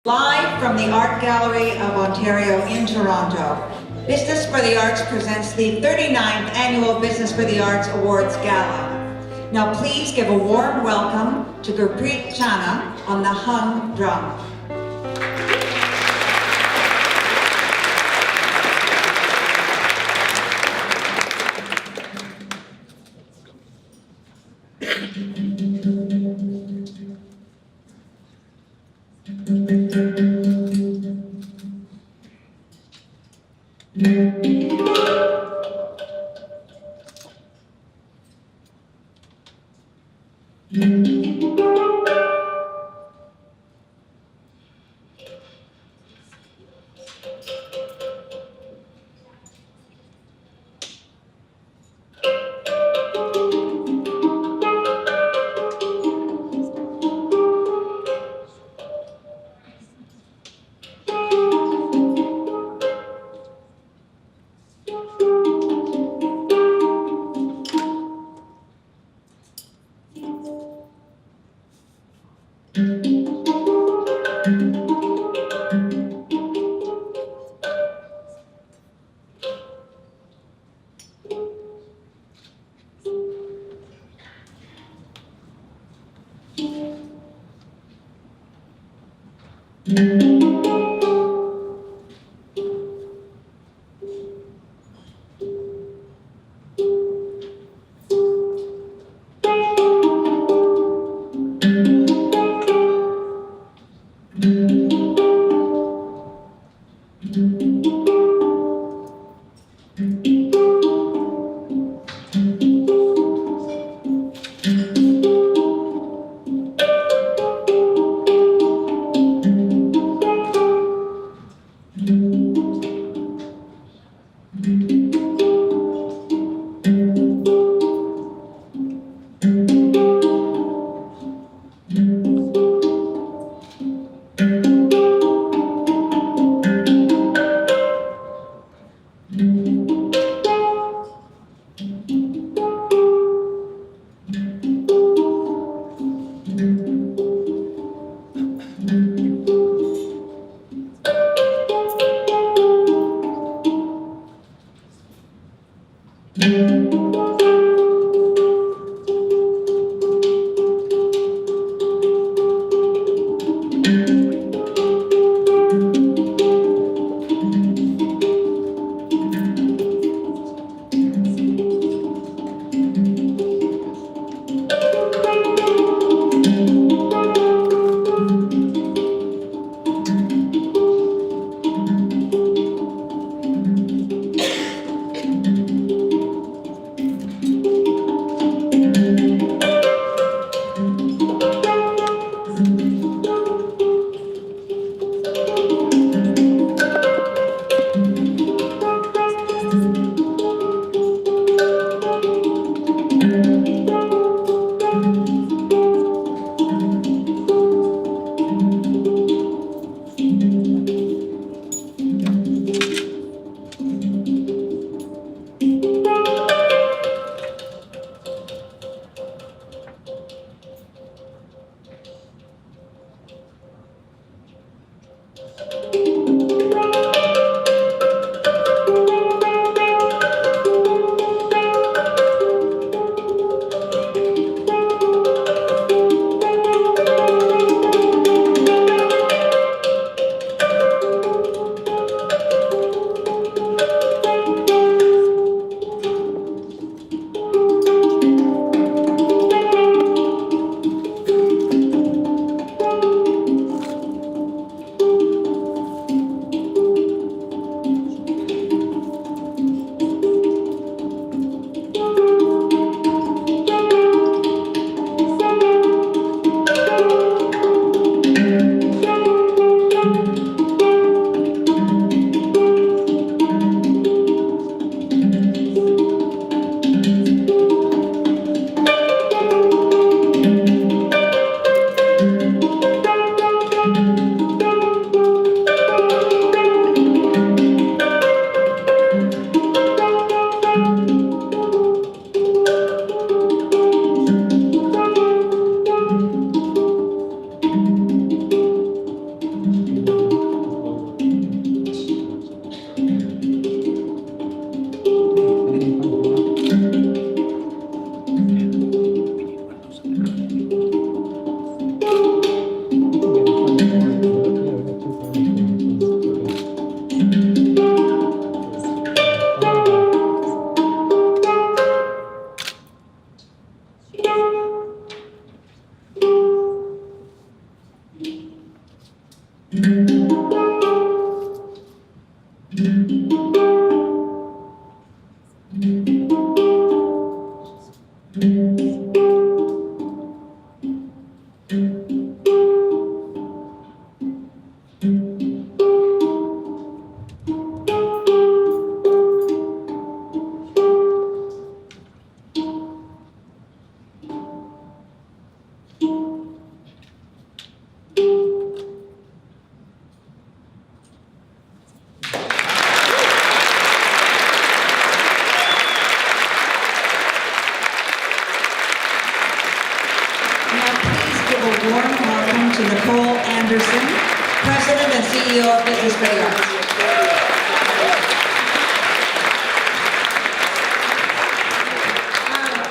Live from the Art Gallery of Ontario in Toronto, Business for the Arts presents the 39th Annual Business for the Arts Awards Gala. Now please give a warm welcome to Gurpreet Chana on the hung drum. A warm welcome to Nicole Anderson, President and CEO of Business for the Arts.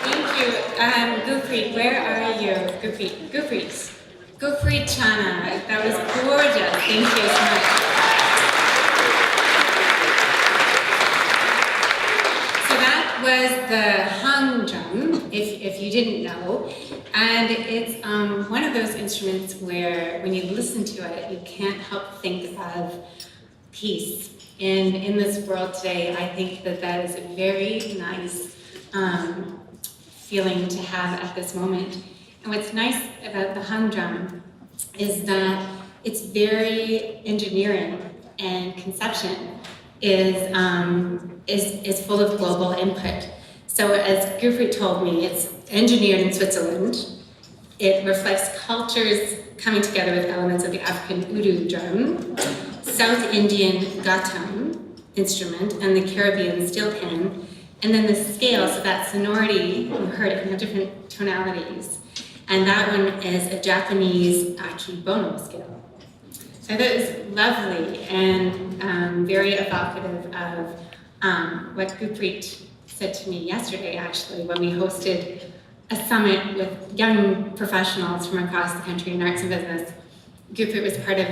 Thank you. Gurpreet, where are you? Gurpreet Chana, that was gorgeous. Thank you so much. So that was the hung drum, if you didn't know. And it's one of those instruments where when you listen to it, you can't help think of peace. And in this world today, I think that is a very nice feeling to have at this moment. And what's nice about the hung drum is that it's very engineering, and conception is full of global input. So as Gurpreet told me, it's engineered in Switzerland. It reflects cultures coming together with elements of the African Udu drum, South Indian ghatam instrument, and the Caribbean steel pan. And then the scale, so that sonority, you heard it can have different tonalities. And that one is a Japanese akebono scale. So I thought it was lovely and very evocative of what Gurpreet said to me yesterday, actually, when we hosted a summit with young professionals from across the country in arts and business. Gurpreet was part of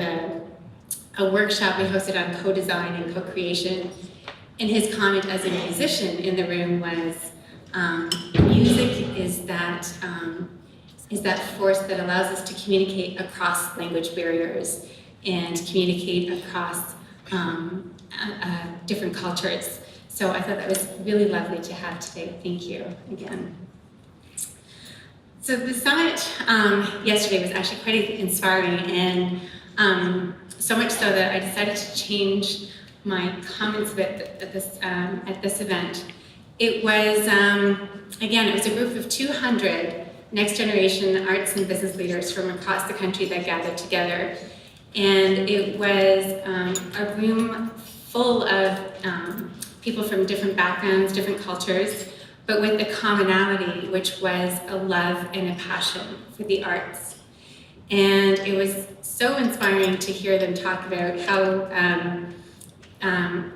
a workshop we hosted on co-design and co-creation. And his comment as a musician in the room was, music is that force that allows us to communicate across language barriers and communicate across different cultures. So I thought that was really lovely to have today. Thank you again. So the summit yesterday was actually quite inspiring, and so much so that I decided to change my comments at this event. It was, again, it was a group of 200 next generation arts and business leaders from across the country that gathered together. And it was a room full of people from different backgrounds, different cultures, but with the commonality, which was a love and a passion for the arts. And it was so inspiring to hear them talk about how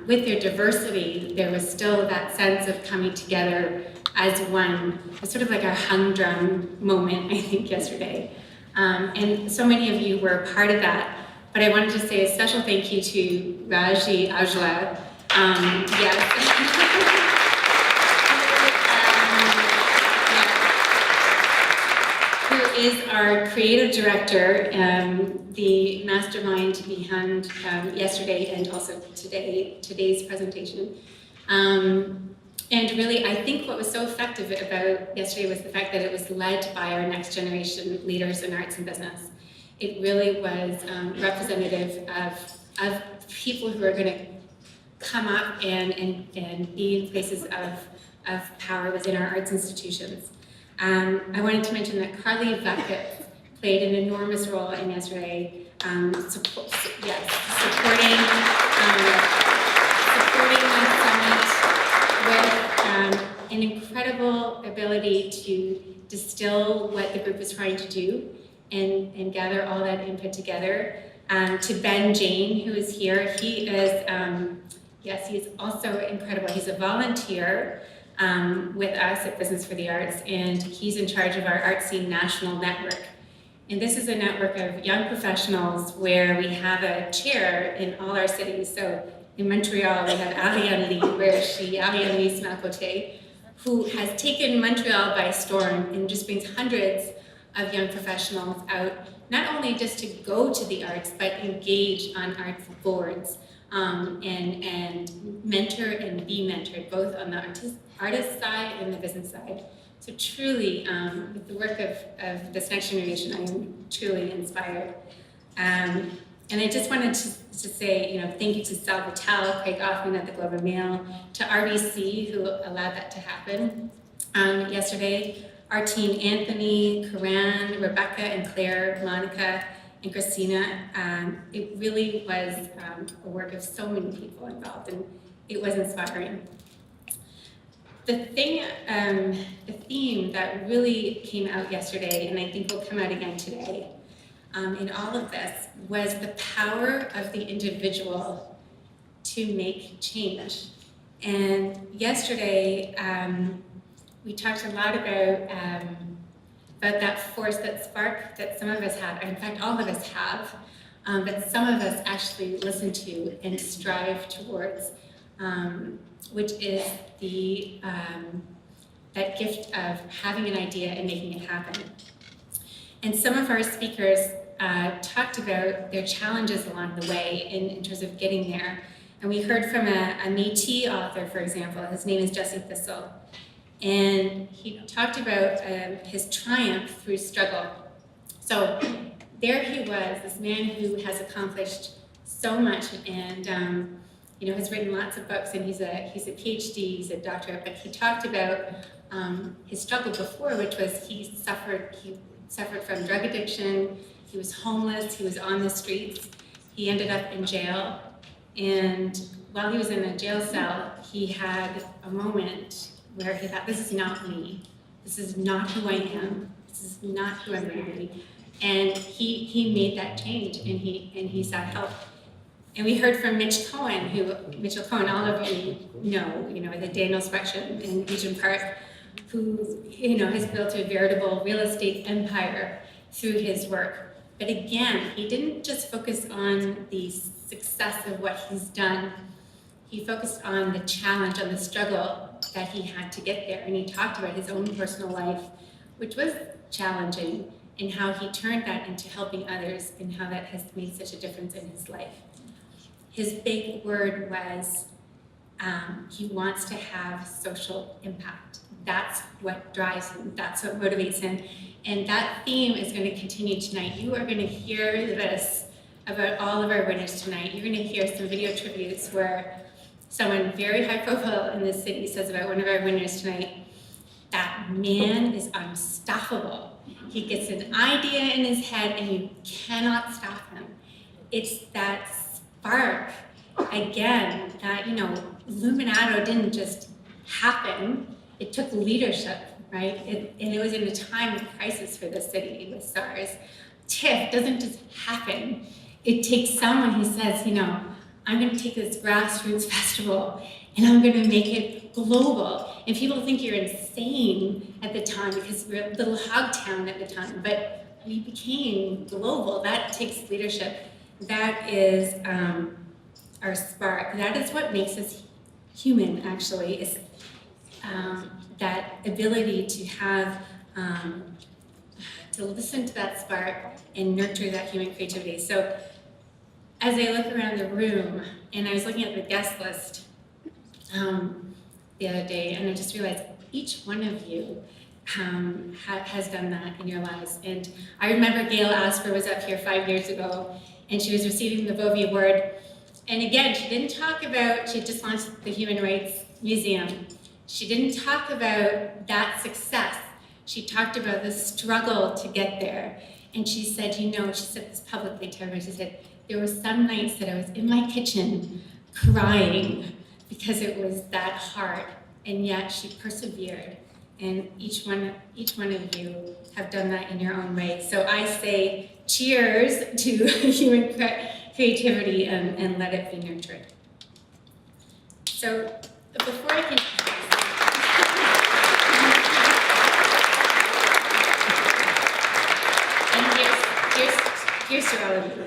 with their diversity, there was still that sense of coming together as one. It was sort of like our humdrum moment, I think, yesterday. And so many of you were a part of that. But I wanted to say a special thank you to Raji Ajla. Who is our creative director, the mastermind behind yesterday and also today's presentation. And really, I think what was so effective about yesterday was the fact that it was led by our next generation leaders in arts and business. It really was representative of people who are going to come up and be in places of power within our arts institutions. I wanted to mention that Carly Bucket played an enormous role in yesterday, supporting the summit with an incredible ability to distill what the group was trying to do and gather all that input together. To Ben Jane, who is here, he is also incredible. He's a volunteer with us at Business for the Arts, and he's in charge of our Art Scene National Network. And this is a network of young professionals where we have a chair in all our cities. So in Montreal, we have Ariane Lee, Ariane Lee Smalcote, who has taken Montreal by storm and just brings hundreds of young professionals out not only just to go to the arts, but engage on arts boards, and mentor and be mentored, both on the artist side and the business side. So truly, with the work of this next generation, I am truly inspired. And I just wanted to say, thank you to Sal Vitale, Craig Offman at the Globe and Mail, to RBC, who allowed that to happen yesterday, our team, Anthony, Karan, Rebecca, and Claire, Monica, and Christina. It really was a work of so many people involved, and it was inspiring. The theme that really came out yesterday, and I think will come out again today, in all of this, was the power of the individual to make change. And yesterday, we talked a lot about that force, that spark that some of us have, in fact, all of us have, but some of us actually listen to and strive towards, which is that gift of having an idea and making it happen. And some of our speakers talked about their challenges along the way in terms of getting there. And we heard from a Métis author, for example. His name is Jesse Thistle. And he talked about his triumph through struggle. So there he was, this man who has accomplished so much and has written lots of books, and he's a PhD, he's a doctorate, but he talked about his struggle before, which was he suffered from drug addiction, he was homeless, he was on the streets, he ended up in jail, and while he was in a jail cell, he had a moment where he thought, this is not me, this is not who I am, this is not who I'm going to be, and he made that change, and he sought help. And we heard from Mitchell Cohen, all of you know, the Daniel Spectrum in Regent Park, who, has built a veritable real estate empire through his work. But again, he didn't just focus on the success of what he's done. He focused on the challenge, on the struggle that he had to get there. And he talked about his own personal life, which was challenging, and how he turned that into helping others, and how that has made such a difference in his life. His big word was he wants to have social impact. That's what drives him. That's what motivates him. And that theme is going to continue tonight. You are going to hear this about all of our winners tonight. You're going to hear some video tributes where someone very high profile in this city says about one of our winners tonight, that man is unstoppable. He gets an idea in his head and you cannot stop him. It's that spark, again, that, Illuminato didn't just happen. It took leadership, right? And it was in a time of crisis for the city with SARS. TIFF doesn't just happen. It takes someone who says, I'm going to take this grassroots festival and I'm going to make it global. And people think you're insane at the time because we're a little hog town at the time, but we became global. That takes leadership. That is our spark. That is what makes us human, actually, is that ability to have, to listen to that spark and nurture that human creativity. So as I look around the room, and I was looking at the guest list the other day, and I just realized each one of you has done that in your lives. And I remember Gail Asper was up here 5 years ago, and she was receiving the Bovie Award. And again, she just launched the Human Rights Museum. She didn't talk about that success. She talked about the struggle to get there. And she said, she said this publicly to everyone, she said, there were some nights that I was in my kitchen crying because it was that hard. And yet she persevered. And each one of you have done that in your own way. So I say cheers to human creativity and let it be nurtured. So before I can... and here's to all of you.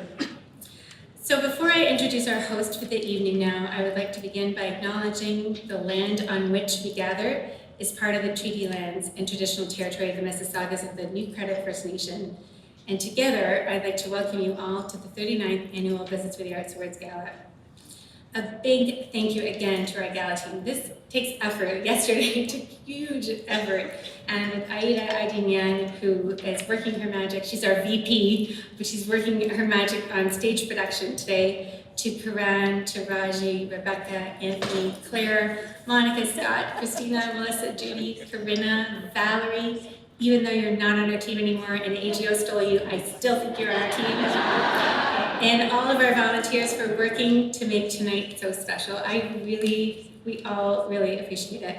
So before I introduce our host for the evening now, I would like to begin by acknowledging the land on which we gather is part of the treaty lands and traditional territory of the Mississaugas of the New Credit First Nation, And together, I'd like to welcome you all to the 39th Annual Business for the Arts Awards Gala. A big thank you again to our gala team. This takes effort. Yesterday took huge effort. And with Aida Adinyan, who is working her magic, she's our VP, but she's working her magic on stage production today, to Karan, to Raji, Rebecca, Anthony, Claire, Monica, Scott, Christina, Melissa, Judy, Corinna, Valerie. Even though you're not on our team anymore and AGO stole you, I still think you're on our team. And all of our volunteers for working to make tonight so special. We all really appreciate it.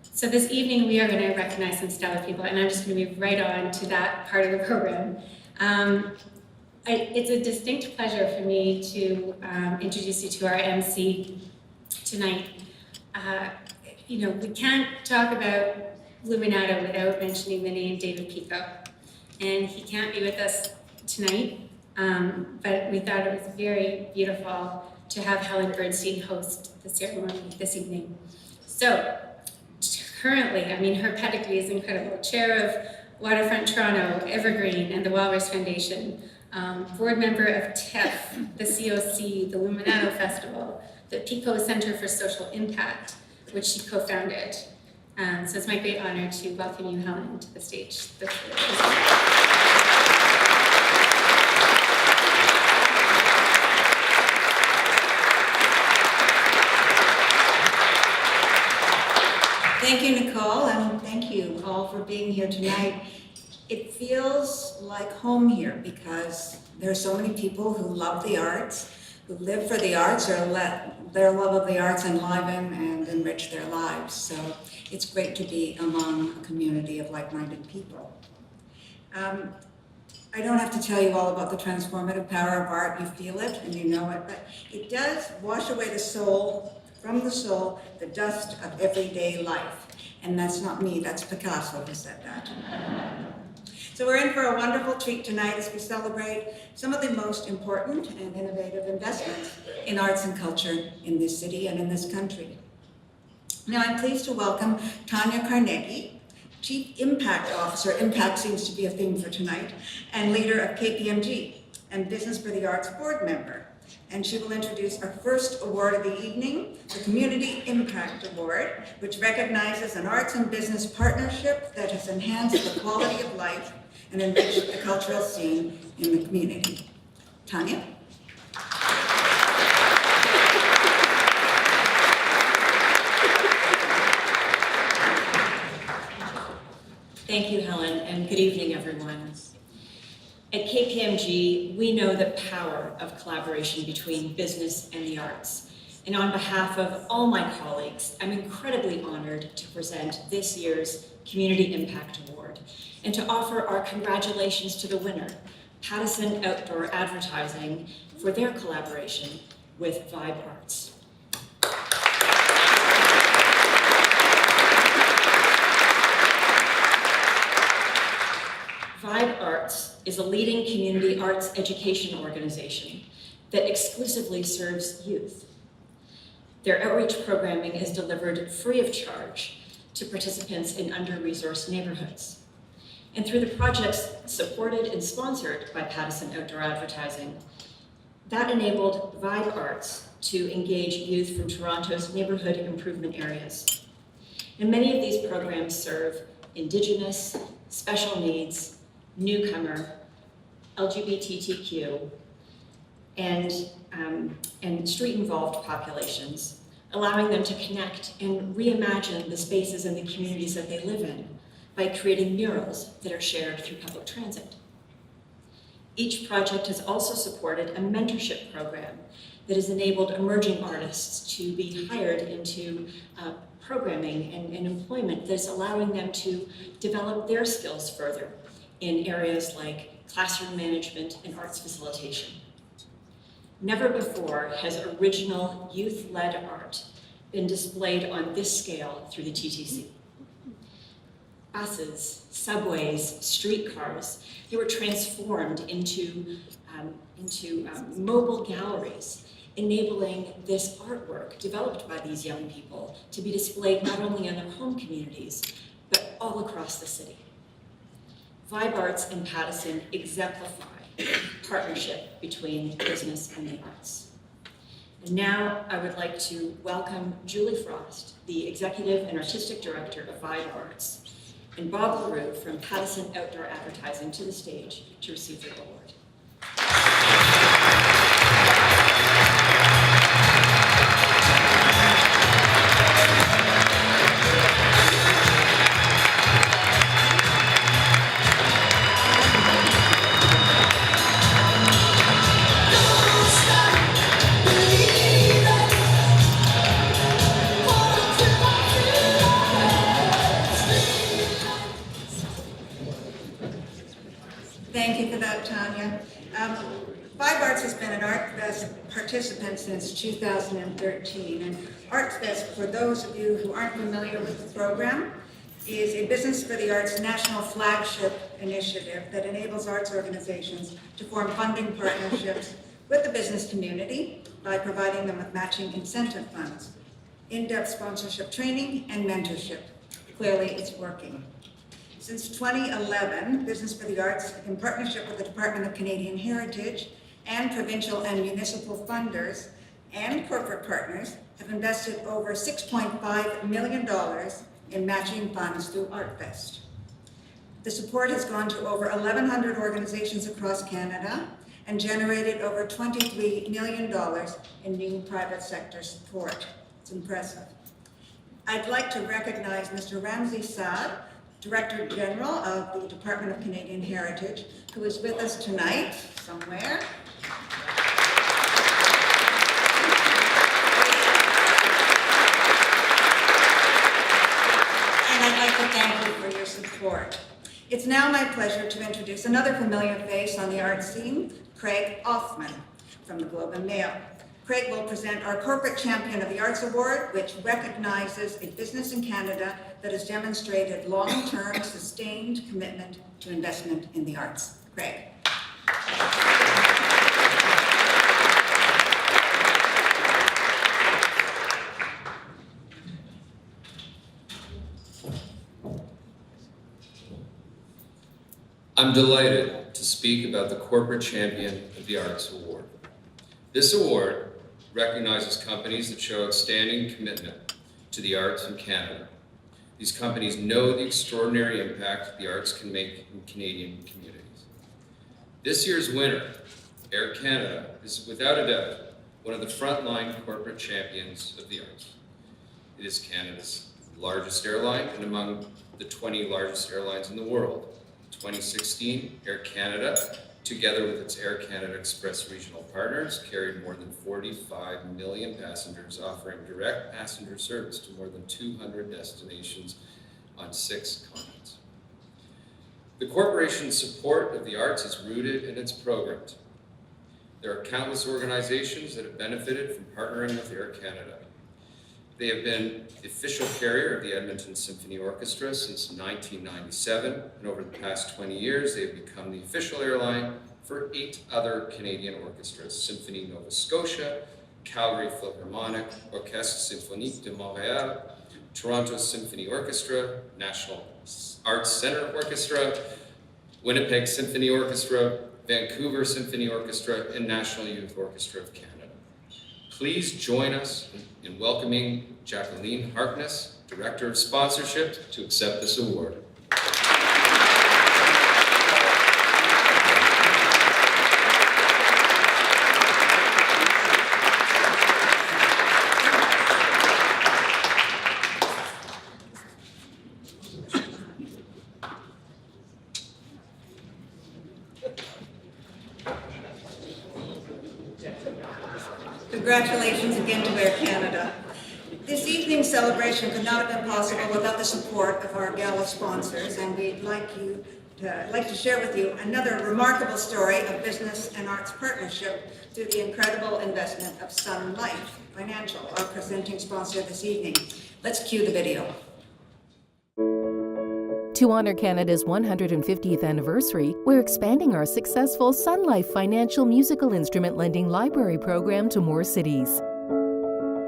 So this evening we are going to recognize some stellar people, and I'm just going to move right on to that part of the program. It's a distinct pleasure for me to introduce you to our MC tonight. We can't talk about Luminato without mentioning the name David Pico. And he can't be with us tonight, but we thought it was very beautiful to have Helen Bernstein host the ceremony this evening. So, currently, her pedigree is incredible. Chair of Waterfront Toronto, Evergreen, and the Walrus Foundation, board member of TIFF, the COC, the Luminato Festival, the Pico Center for Social Impact, which she co-founded. So it's my great honor to welcome you, Helen, to the stage. Thank you, Nicole, and thank you all for being here tonight. It feels like home here because there are so many people who love the arts, who live for the arts, or let their love of the arts enliven and enrich their lives. So it's great to be among a community of like-minded people. I don't have to tell you all about the transformative power of art. You feel it and you know it, but it does wash away the soul, from the soul, the dust of everyday life. And that's not me, that's Picasso who said that. So we're in for a wonderful treat tonight as we celebrate some of the most important and innovative investments in arts and culture in this city and in this country. Now I'm pleased to welcome Tanya Carnegie, Chief Impact Officer, impact seems to be a theme for tonight, and leader of KPMG, and Business for the Arts board member. And she will introduce our first award of the evening, the Community Impact Award, which recognizes an arts and business partnership that has enhanced the quality of life and enriched the cultural scene in the community. Tanya? Thank you, Helen, and good evening, everyone. At KPMG, we know the power of collaboration between business and the arts. And on behalf of all my colleagues, I'm incredibly honored to present this year's Community Impact Award and to offer our congratulations to the winner, Pattison Outdoor Advertising, for their collaboration with Vibe Arts. Vibe Arts is a leading community arts education organization that exclusively serves youth. Their outreach programming is delivered free of charge to participants in under-resourced neighborhoods. And through the projects supported and sponsored by Pattison Outdoor Advertising, that enabled Vibe Arts to engage youth from Toronto's neighborhood improvement areas. And many of these programs serve Indigenous, special needs, newcomer, LGBTQ, and street-involved populations, allowing them to connect and reimagine the spaces and the communities that they live in by creating murals that are shared through public transit. Each project has also supported a mentorship program that has enabled emerging artists to be hired into programming and employment that's allowing them to develop their skills further in areas like classroom management and arts facilitation. Never before has original youth-led art been displayed on this scale through the TTC. Buses, subways, streetcars, they were transformed into mobile galleries, enabling this artwork developed by these young people to be displayed not only in their home communities, but all across the city. Vibe Arts and Pattison exemplify partnership between business and the arts. And now I would like to welcome Julie Frost, the Executive and Artistic Director of Vibe Arts, and Bob LaRue from Pattison Outdoor Advertising to the stage to receive their award. Thank you for that, Tanya. Vibe Arts has been an ArtFest participant since 2013. And ArtFest, for those of you who aren't familiar with the program, is a Business for the Arts national flagship initiative that enables arts organizations to form funding partnerships with the business community by providing them with matching incentive funds, in-depth sponsorship training, and mentorship. Clearly, it's working. Since 2011, Business for the Arts, in partnership with the Department of Canadian Heritage and provincial and municipal funders and corporate partners, have invested over $6.5 million in matching funds through ArtFest. The support has gone to over 1,100 organizations across Canada and generated over $23 million in new private sector support. It's impressive. I'd like to recognize Mr. Ramsey Saad, Director General of the Department of Canadian Heritage, who is with us tonight somewhere. And I'd like to thank you for your support. It's now my pleasure to introduce another familiar face on the art scene, Craig Offman from the Globe and Mail. Craig will present our Corporate Champion of the Arts Award, which recognizes a business in Canada that has demonstrated long-term, sustained commitment to investment in the arts. Craig. I'm delighted to speak about the Corporate Champion of the Arts Award. This award recognizes companies that show outstanding commitment to the arts in Canada. These companies know the extraordinary impact the arts can make in Canadian communities. This year's winner, Air Canada, is without a doubt one of the frontline corporate champions of the arts. It is Canada's largest airline and among the 20 largest airlines in the world. In 2016, Air Canada, together with its Air Canada Express regional partners, carried more than 45 million passengers, offering direct passenger service to more than 200 destinations on 6 continents. The corporation's support of the arts is rooted in its programs. There are countless organizations that have benefited from partnering with Air Canada. They have been the official carrier of the Edmonton Symphony Orchestra since 1997, and over the past 20 years, they have become the official airline for 8 other Canadian orchestras: Symphonie Nova Scotia, Calgary Philharmonic, Orchestre Symphonique de Montréal, Toronto Symphony Orchestra, National Arts Centre Orchestra, Winnipeg Symphony Orchestra, Vancouver Symphony Orchestra, and National Youth Orchestra of Canada. Please join us in welcoming Jacqueline Harkness, Director of Sponsorship, to accept this award. Congratulations again to Air Canada. This evening's celebration could not have been possible without the support of our gala sponsors, and we'd like to share with you another remarkable story of business and arts partnership through the incredible investment of Sun Life Financial, our presenting sponsor this evening. Let's cue the video. To honor Canada's 150th anniversary, we're expanding our successful Sun Life Financial musical instrument lending library program to more cities.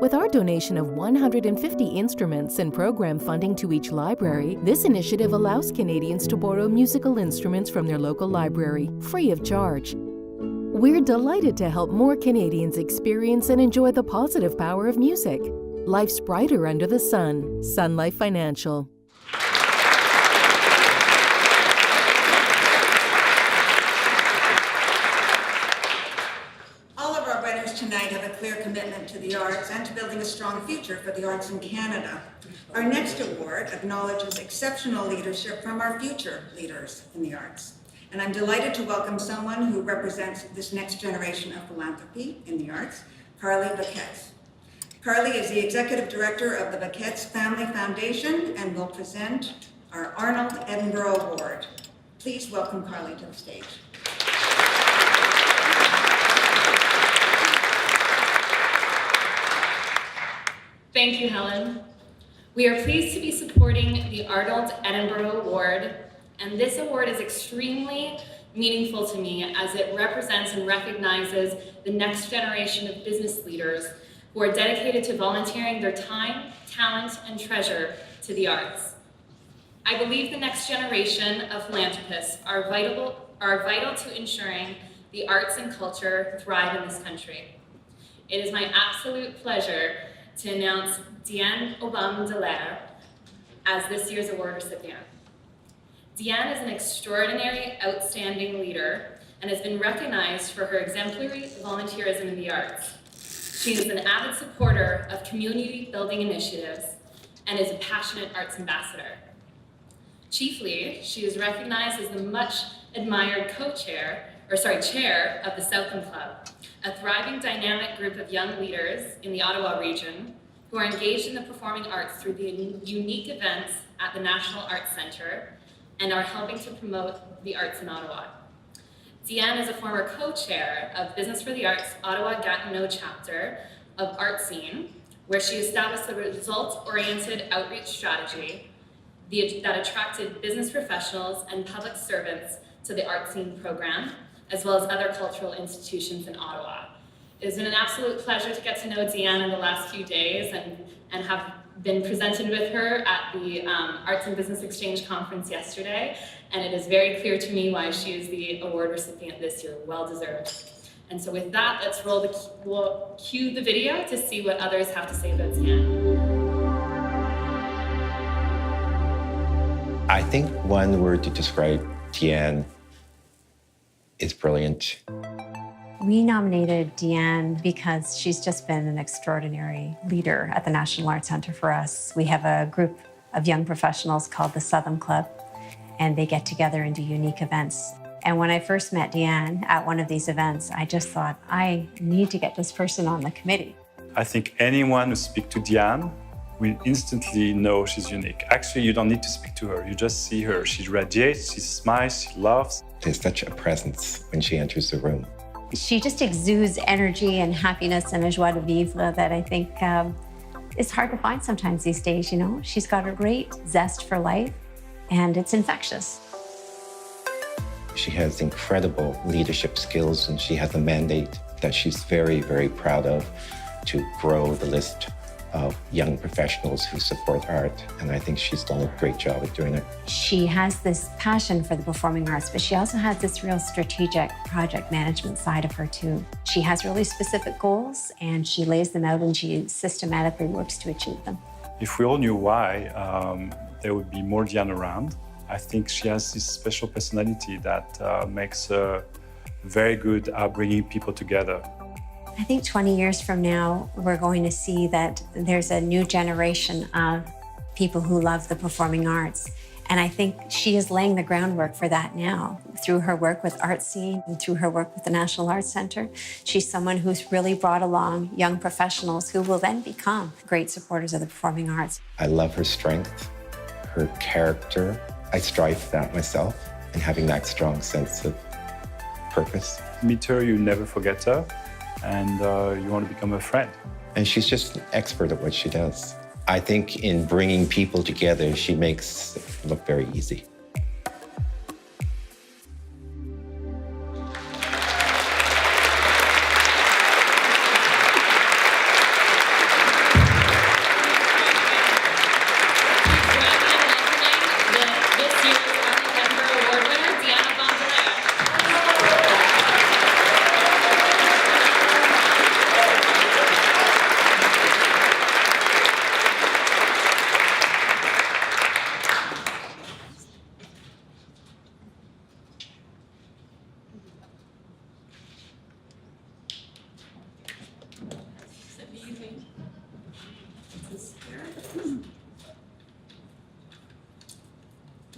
With our donation of 150 instruments and program funding to each library, this initiative allows Canadians to borrow musical instruments from their local library, free of charge. We're delighted to help more Canadians experience and enjoy the positive power of music. Life's brighter under the sun. Sun Life Financial. All of our winners tonight have a clear commitment to the arts and to building a strong future for the arts in Canada. Our next award acknowledges exceptional leadership from our future leaders in the arts. And I'm delighted to welcome someone who represents this next generation of philanthropy in the arts, Carly Baquetz. Carly is the Executive Director of the Baquetz Family Foundation and will present our Arnold Edinburgh Award. Please welcome Carly to the stage. Thank you, Helen. We are pleased to be supporting the Arnold Edinburgh Award, and this award is extremely meaningful to me as it represents and recognizes the next generation of business leaders who are dedicated to volunteering their time, talent, and treasure to the arts. I believe the next generation of philanthropists are vital to ensuring the arts and culture thrive in this country. It is my absolute pleasure to announce Diane Aubin-Dallaire as this year's award recipient. Diane is an extraordinary, outstanding leader and has been recognized for her exemplary volunteerism in the arts. She is an avid supporter of community building initiatives and is a passionate arts ambassador. Chiefly, she is recognized as the much admired chair of the Southland Club, a thriving dynamic group of young leaders in the Ottawa region who are engaged in the performing arts through the unique events at the National Arts Centre and are helping to promote the arts in Ottawa. Diane is a former co-chair of Business for the Arts Ottawa-Gatineau chapter of Artscene, where she established a results-oriented outreach strategy that attracted business professionals and public servants to the Artscene program, as well as other cultural institutions in Ottawa. It has been an absolute pleasure to get to know Diane in the last few days and have been presented with her at the Arts and Business Exchange Conference yesterday, and it is very clear to me why she is the award recipient this year, well deserved. And so with that, we'll cue the video to see what others have to say about Diane. I think one word to describe Diane is brilliant. We nominated Diane because she's just been an extraordinary leader at the National Arts Centre for us. We have a group of young professionals called the Southern Club, and they get together and do unique events. And when I first met Diane at one of these events, I just thought, I need to get this person on the committee. I think anyone who speaks to Diane will instantly know she's unique. Actually, you don't need to speak to her. You just see her. She radiates, she smiles, she laughs. There's such a presence when she enters the room. She just exudes energy and happiness and a joie de vivre that I think is hard to find sometimes these days, you know? She's got a great zest for life, and it's infectious. She has incredible leadership skills, and she has a mandate that she's very, very proud of to grow the list of young professionals who support art, and I think she's done a great job at doing it. She has this passion for the performing arts, but she also has this real strategic project management side of her too. She has really specific goals, and she lays them out and she systematically works to achieve them. If we all knew why, there would be more Diane around. I think she has this special personality that makes her very good at bringing people together. I think 20 years from now, we're going to see that there's a new generation of people who love the performing arts. And I think she is laying the groundwork for that now through her work with Artscene and through her work with the National Arts Centre. She's someone who's really brought along young professionals who will then become great supporters of the performing arts. I love her strength, her character. I strive for that myself, and having that strong sense of purpose. Meet her, you never forget her, and you want to become a friend. And she's just an expert at what she does. I think in bringing people together, she makes it look very easy.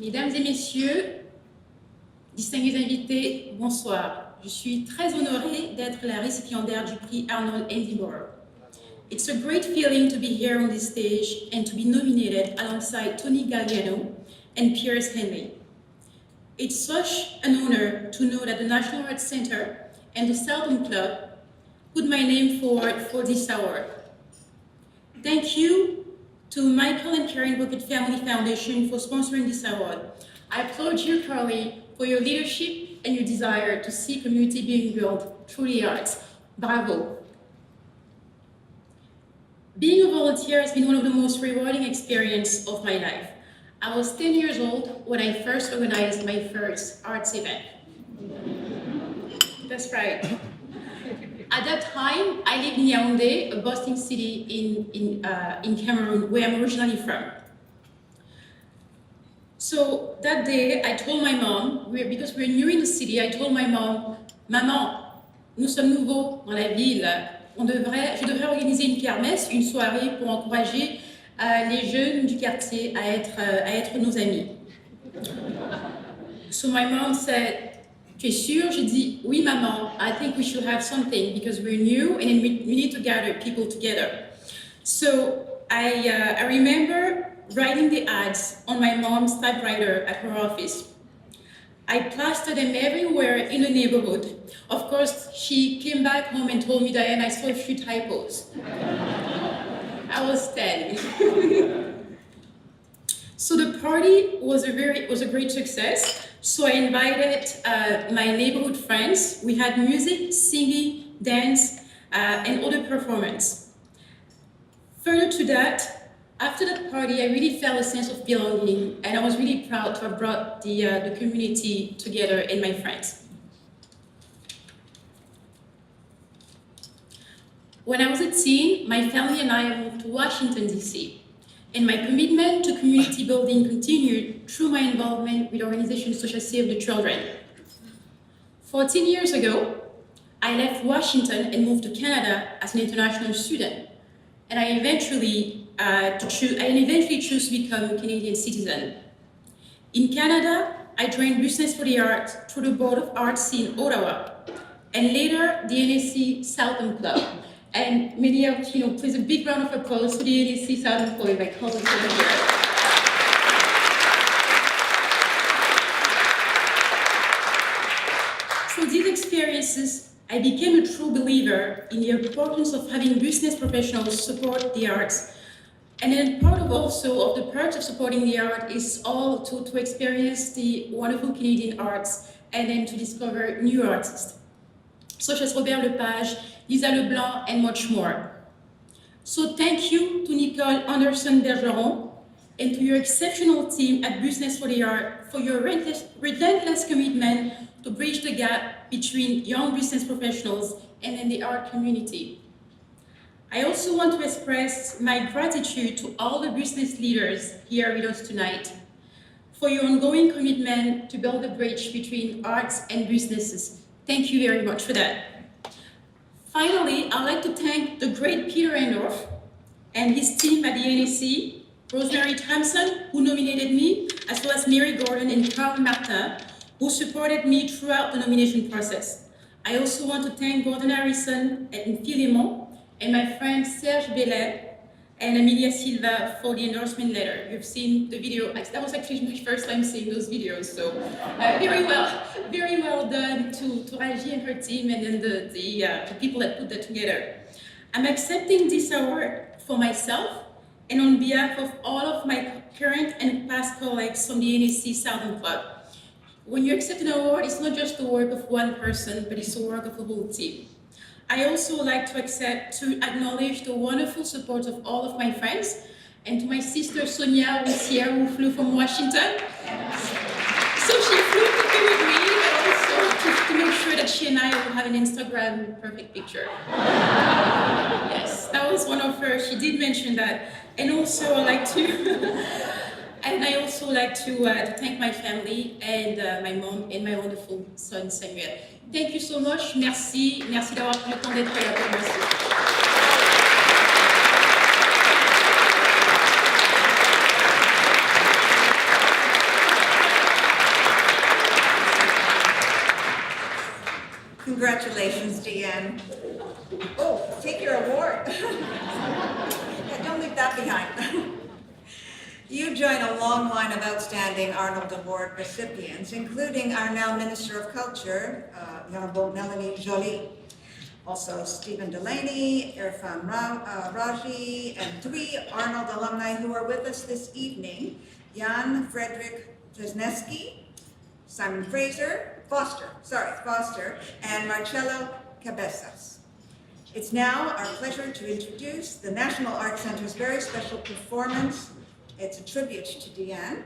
Mesdames et messieurs, distingués invités, bonsoir. Je suis très honorée d'être la récipiendaire du prix Arnold Edinburgh. It's a great feeling to be here on this stage and to be nominated alongside Tony Galliano and Piers Henley. It's such an honor to know that the National Arts Center and the Southern Club put my name forward for this award. Thank you to Michael and Karen Bucket Family Foundation for sponsoring this award. I applaud you, Carly, for your leadership and your desire to see community being built through the arts. Bravo. Being a volunteer has been one of the most rewarding experiences of my life. I was 10 years old when I first organized my first arts event. That's right. At that time, I lived in Yaoundé, a bustling city in Cameroon, where I'm originally from. So that day, I told my mom, because we're new in the city, I told my mom, Maman, nous sommes nouveaux dans la ville. Je devrais organiser une kermesse, une soirée pour encourager les jeunes du quartier à être nos amis. So my mom said, tu es sûre? J'ai dit, oui maman, I think we should have something because we're new and we need to gather people together. So I remember writing the ads on my mom's typewriter at her office. I plastered them everywhere in the neighborhood. Of course, she came back home and told me, Diane, I saw a few typos. I was 10. So the party was a great success. So I invited my neighborhood friends. We had music, singing, dance, and other performance. Further to that, after that party, I really felt a sense of belonging, and I was really proud to have brought the community together and my friends. When I was a teen, my family and I moved to Washington, D.C., and my commitment to community building continued through my involvement with organizations such as Save the Children. 14 years ago, I left Washington and moved to Canada as an international student, and I eventually chose to become a Canadian citizen. In Canada, I joined Business for the Arts through the Board of Arts in Ottawa, and later the NSC Southern Club. And many of you please a big round of applause for the NSC Southern Club, my colleagues over here. Through these experiences, I became a true believer in the importance of having business professionals support the arts. And then part of the perks of supporting the art is all to experience the wonderful Canadian arts and then to discover new artists, such as Robert Lepage, Lisa Leblanc, and much more. So thank you to Nicole Anderson-Bergeron and to your exceptional team at Business for the Art for your relentless commitment to bridge the gap between young business professionals and then the art community. I also want to express my gratitude to all the business leaders here with us tonight for your ongoing commitment to build a bridge between arts and businesses. Thank you very much for that. Finally, I'd like to thank the great Peter Endorf and his team at the NSC, Rosemary Thompson, who nominated me, as well as Mary Gordon and Carl Martin, who supported me throughout the nomination process. I also want to thank Gordon Harrison and Philemon, and my friends Serge Bellet and Amelia Silva for the endorsement letter. You've seen the video. That was actually my first time seeing those videos, so very well done to Raji and her team and then the people that put that together. I'm accepting this award for myself and on behalf of all of my current and past colleagues from the NSC Southern Club. When you accept an award, it's not just the work of one person, but it's the work of a whole team. I also like to acknowledge the wonderful support of all of my friends and to my sister Sonia Lucia, who flew from Washington. So she flew to be with me, but also to make sure that she and I will have an Instagram perfect picture. Yes, that was one of her. She did mention that. And also I also like to thank my family and my mom and my wonderful son Samuel. Thank you so much. Merci d'avoir pris le temps d'être là pour moi. that behind. You join a long line of outstanding Arnold Award recipients, including our now Minister of Culture, the Honorable Melanie Joly, also Stephen Delaney, Irfan Raji, and 3 Arnold alumni who are with us this evening, Jan Frederick Jesneski, Simon Foster, and Marcello Cabezas. It's now our pleasure to introduce the National Arts Center's very special performance. It's a tribute to Deanne.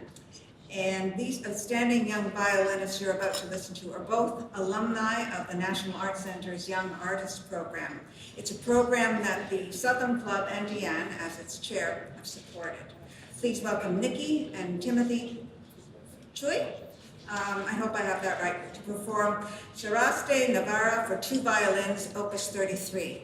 And these outstanding young violinists you're about to listen to are both alumni of the National Arts Center's Young Artists Program. It's a program that the Southern Club and Deanne, as its chair, have supported. Please welcome Nikki and Timothy Chui. I hope I have that right, to perform Charaste Navarra for 2 violins, Opus 33.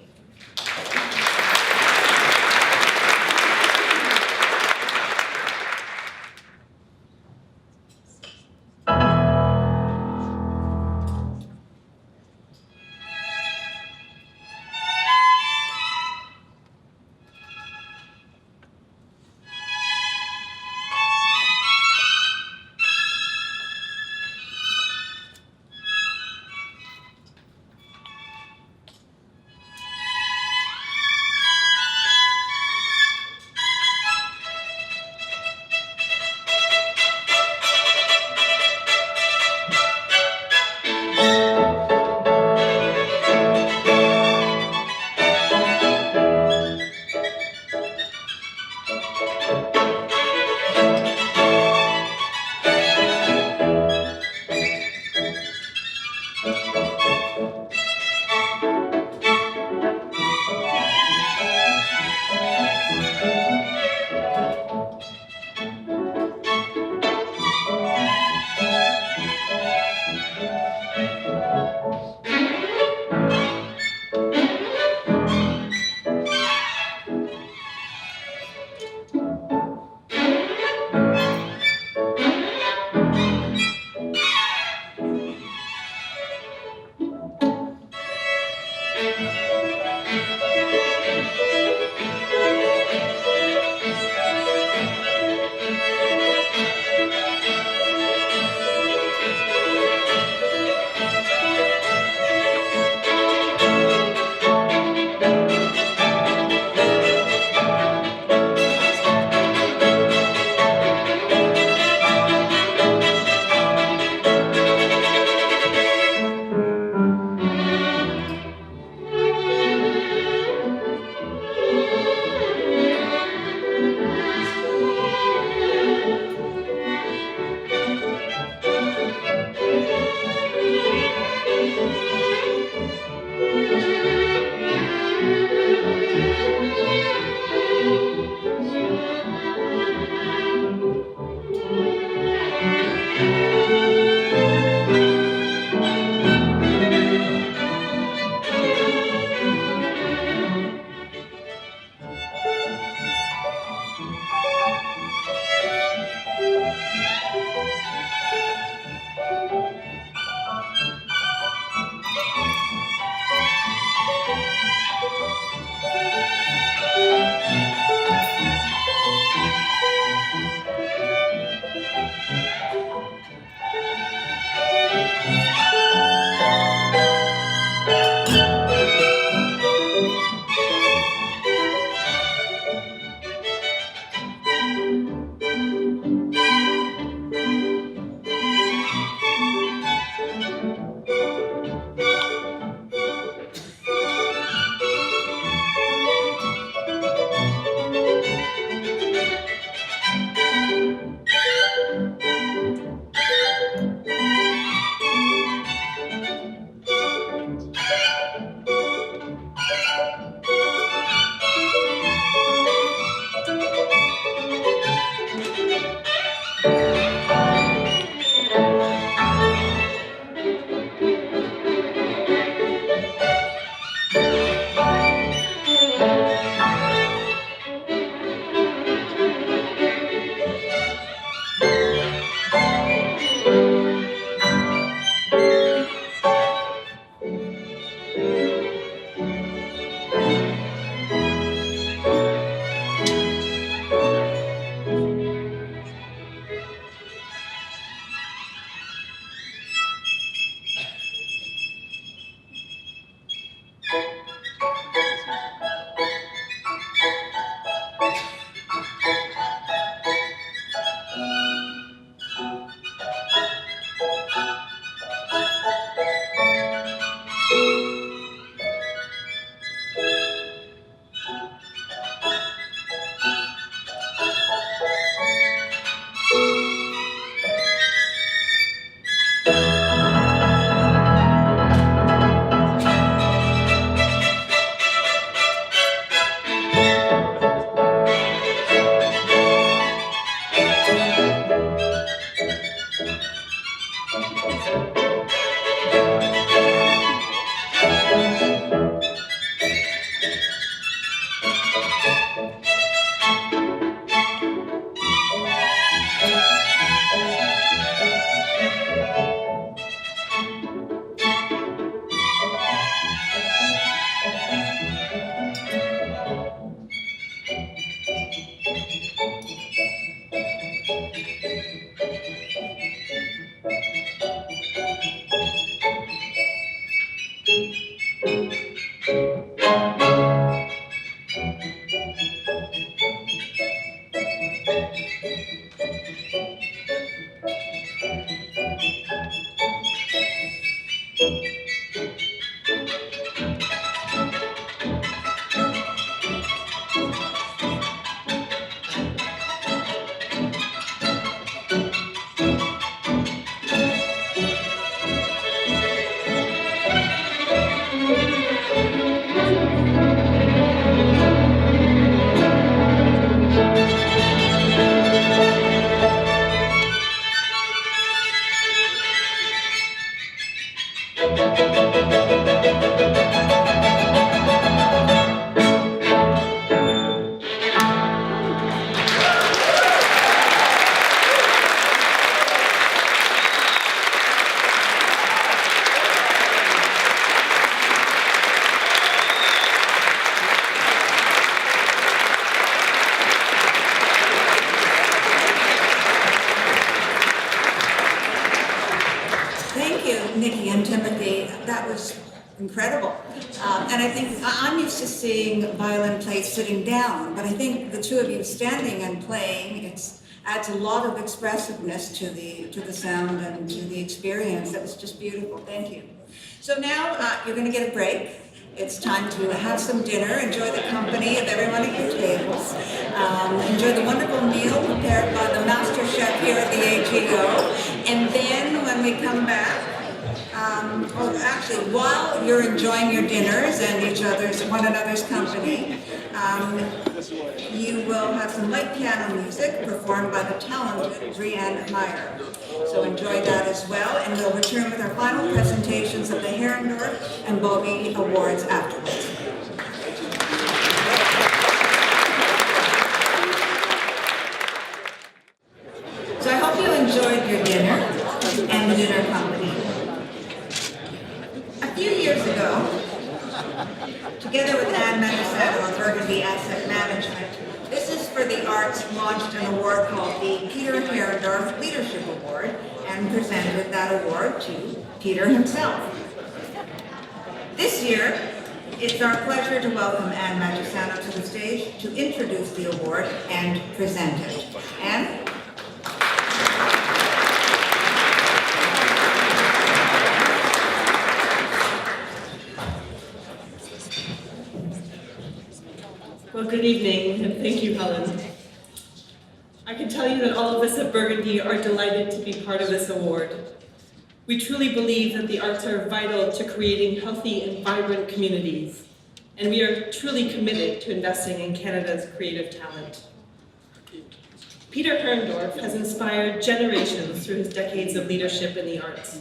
that was incredible. And I think I'm used to seeing violin played sitting down, but I think the two of you standing and playing, adds a lot of expressiveness to the sound and to the experience. That was just beautiful. Thank you. So now you're going to get a break. It's time to have some dinner, enjoy the company of everyone at your tables, enjoy the wonderful meal prepared by the master chef here at the AGO, and then when we come back, while you're enjoying your dinners and one another's company, you will have some light piano music performed by the talented Brianne Meyer. So enjoy that as well, and we'll return with our final presentations of the Herrendorf and Bogey Awards afterwards. So I hope you enjoyed your dinner and the dinner company. A few years ago, together with Anne Mendesetto of Burgundy Asset Management, Business for the Arts launched an award called the Peter Herrendorf Leadership Award and presented that award to Peter himself. This year, it's our pleasure to welcome Anne Mattisano to the stage to introduce the award and present it. Anne? Well, good evening, and thank you, Helen. I can tell you that all of us at Burgundy are delighted to be part of this award. We truly believe that the arts are vital to creating healthy and vibrant communities, and we are truly committed to investing in Canada's creative talent. Peter Herrendorf has inspired generations through his decades of leadership in the arts.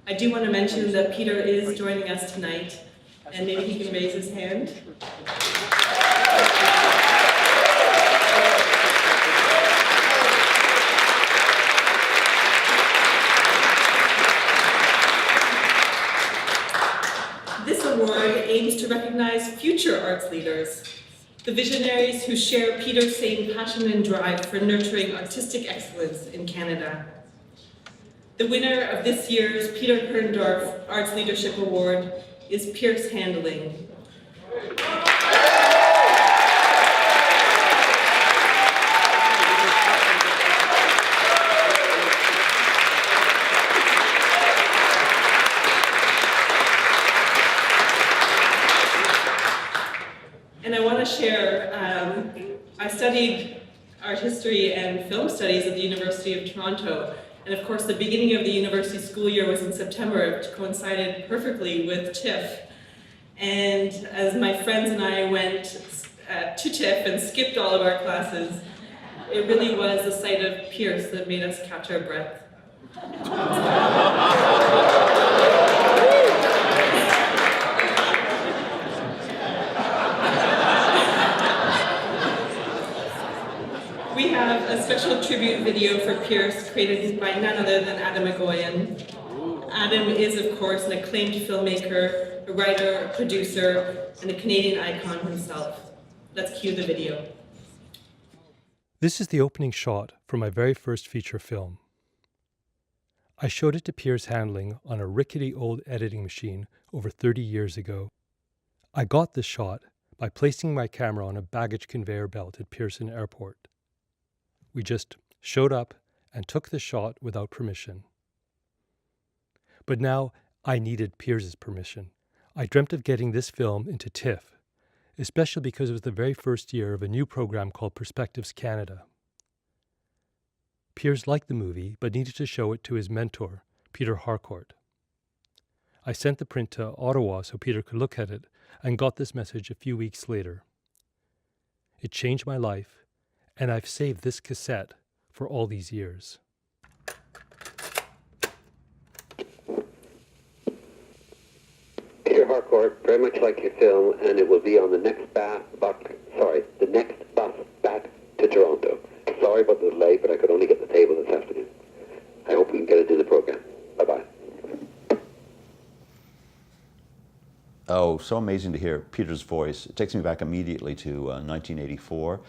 I do want to mention that Peter is joining us tonight, and maybe he can raise his hand. This award aims to recognize future arts leaders, the visionaries who share Peter's same passion and drive for nurturing artistic excellence in Canada. The winner of this year's Peter Herrendorf Arts Leadership Award is Pierce Handling. And I want to share, I studied art history and film studies at the University of Toronto. And of course, the beginning of the university school year was in September, which coincided perfectly with TIFF. And as my friends and I went to TIFF and skipped all of our classes, it really was the sight of Pierce that made us catch our breath. We have a special tribute video for Pierce created by none other than Adam Egoyan. Adam is, of course, an acclaimed filmmaker, a writer, a producer, and a Canadian icon himself. Let's cue the video. This is the opening shot for my very first feature film. I showed it to Pierce Handling on a rickety old editing machine over 30 years ago. I got this shot by placing my camera on a baggage conveyor belt at Pearson Airport. We just showed up and took the shot without permission. But now I needed Pierce's permission. I dreamt of getting this film into TIFF, especially because it was the very first year of a new program called Perspectives Canada. Pierce liked the movie, but needed to show it to his mentor, Peter Harcourt. I sent the print to Ottawa so Peter could look at it and got this message a few weeks later. It changed my life, and I've saved this cassette for all these years. Peter Harcourt, very much like your film, and it will be on the next bus back to Toronto. Sorry about the delay, but I could only get the table this afternoon. I hope we can get it to the program. Bye-bye. Oh, so amazing to hear Peter's voice. It takes me back immediately to 1984,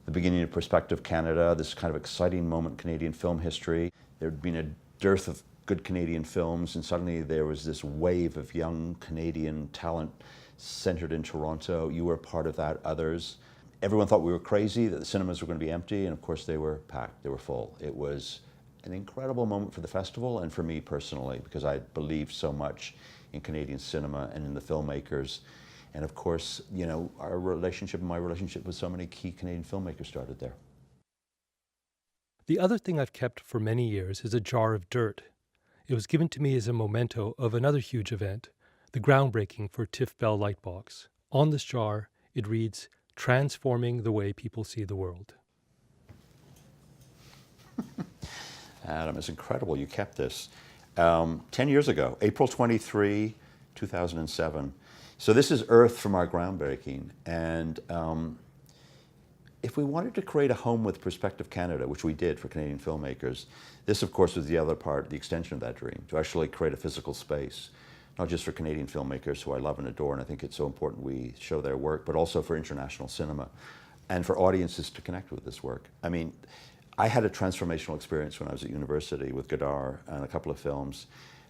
the beginning of Perspective Canada, this kind of exciting moment in Canadian film history. There had been a dearth of good Canadian films, and suddenly there was this wave of young Canadian talent centered in Toronto. You were part of that, others. Everyone thought we were crazy, that the cinemas were going to be empty, and of course they were packed, they were full. It was an incredible moment for the festival and for me personally, because I believed so much in Canadian cinema and in the filmmakers. And of course, you know, my relationship with so many key Canadian filmmakers started there. The other thing I've kept for many years is a jar of dirt. It was given to me as a memento of another huge event, the groundbreaking for TIFF Bell Lightbox. On this jar, it reads, "Transforming the way people see the world." Adam, it's incredible you kept this. 10 years ago, April 23, 2007. So this is Earth from our groundbreaking. And if we wanted to create a home with Perspective Canada, which we did for Canadian filmmakers, this of course was the other part, the extension of that dream, to actually create a physical space, not just for Canadian filmmakers who I love and adore, and I think it's so important we show their work, but also for international cinema and for audiences to connect with this work. I mean, I had a transformational experience when I was at university with Godard and a couple of films,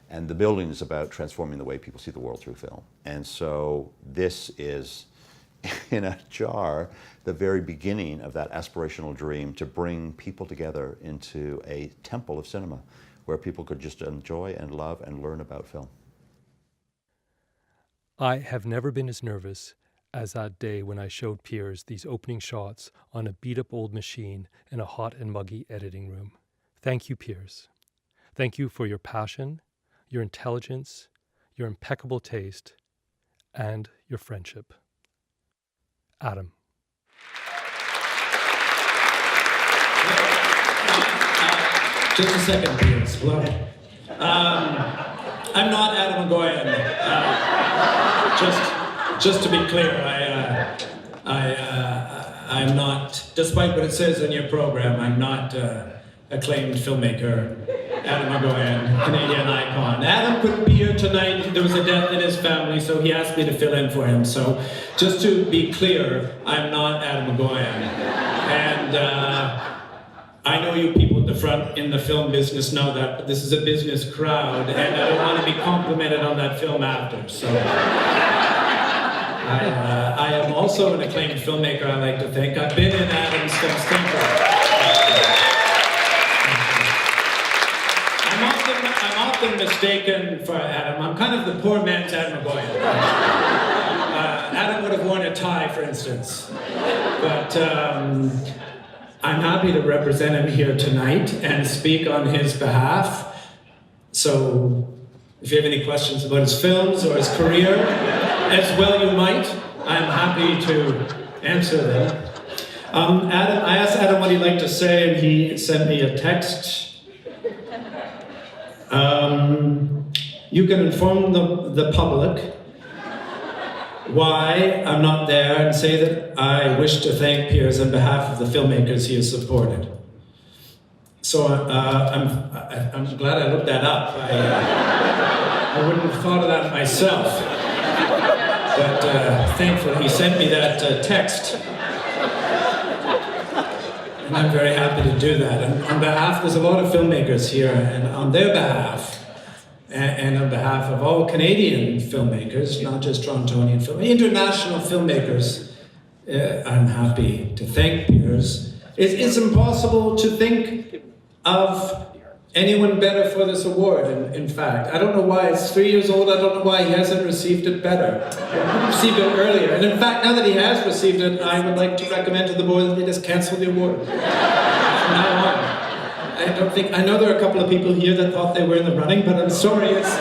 and the building is about transforming the way people see the world through film. And so this is, in a jar, the very beginning of that aspirational dream to bring people together into a temple of cinema where people could just enjoy and love and learn about film. I have never been as nervous as that day when I showed Piers these opening shots on a beat-up old machine in a hot and muggy editing room. Thank you, Piers. Thank you for your passion, your intelligence, your impeccable taste, and your friendship. Adam. Just a second, Piers. Hello. I'm not Adam McGoyan. Just to be clear, I'm not, despite what it says in your program, I'm not acclaimed filmmaker, Adam McGoyan, Canadian icon. Adam couldn't be here tonight. There was a death in his family, so he asked me to fill in for him. So just to be clear, I'm not Adam McGoyan. And I know you people at the front in the film business know that, but this is a business crowd, and I don't want to be complimented on that film after. So I am also an acclaimed filmmaker, I like to think. I've been in Adam's films. I'm often mistaken for Adam. I'm kind of the poor man's Adam McGoyan. Adam would have worn a tie, for instance. But I'm happy to represent him here tonight and speak on his behalf. So if you have any questions about his films or his career, as well you might, I'm happy to answer them. I asked Adam what he'd like to say, and he sent me a text. You can inform the public why I'm not there and say that I wish to thank Piers on behalf of the filmmakers he has supported. So I'm glad I looked that up. I wouldn't have thought of that myself. But thankfully he sent me that text. And I'm very happy to do that. And on behalf, there's a lot of filmmakers here, and on their behalf, and on behalf of all Canadian filmmakers, not just Torontonian filmmakers, international filmmakers, I'm happy to thank Piers. It's impossible to think of anyone better for this award, in fact. I don't know why, it's 3 years old, I don't know why he hasn't received it better. He received it earlier. And in fact, now that he has received it, I would like to recommend to the board that they just cancel the award. From now on. I know there are a couple of people here that thought they were in the running, but I'm sorry, it's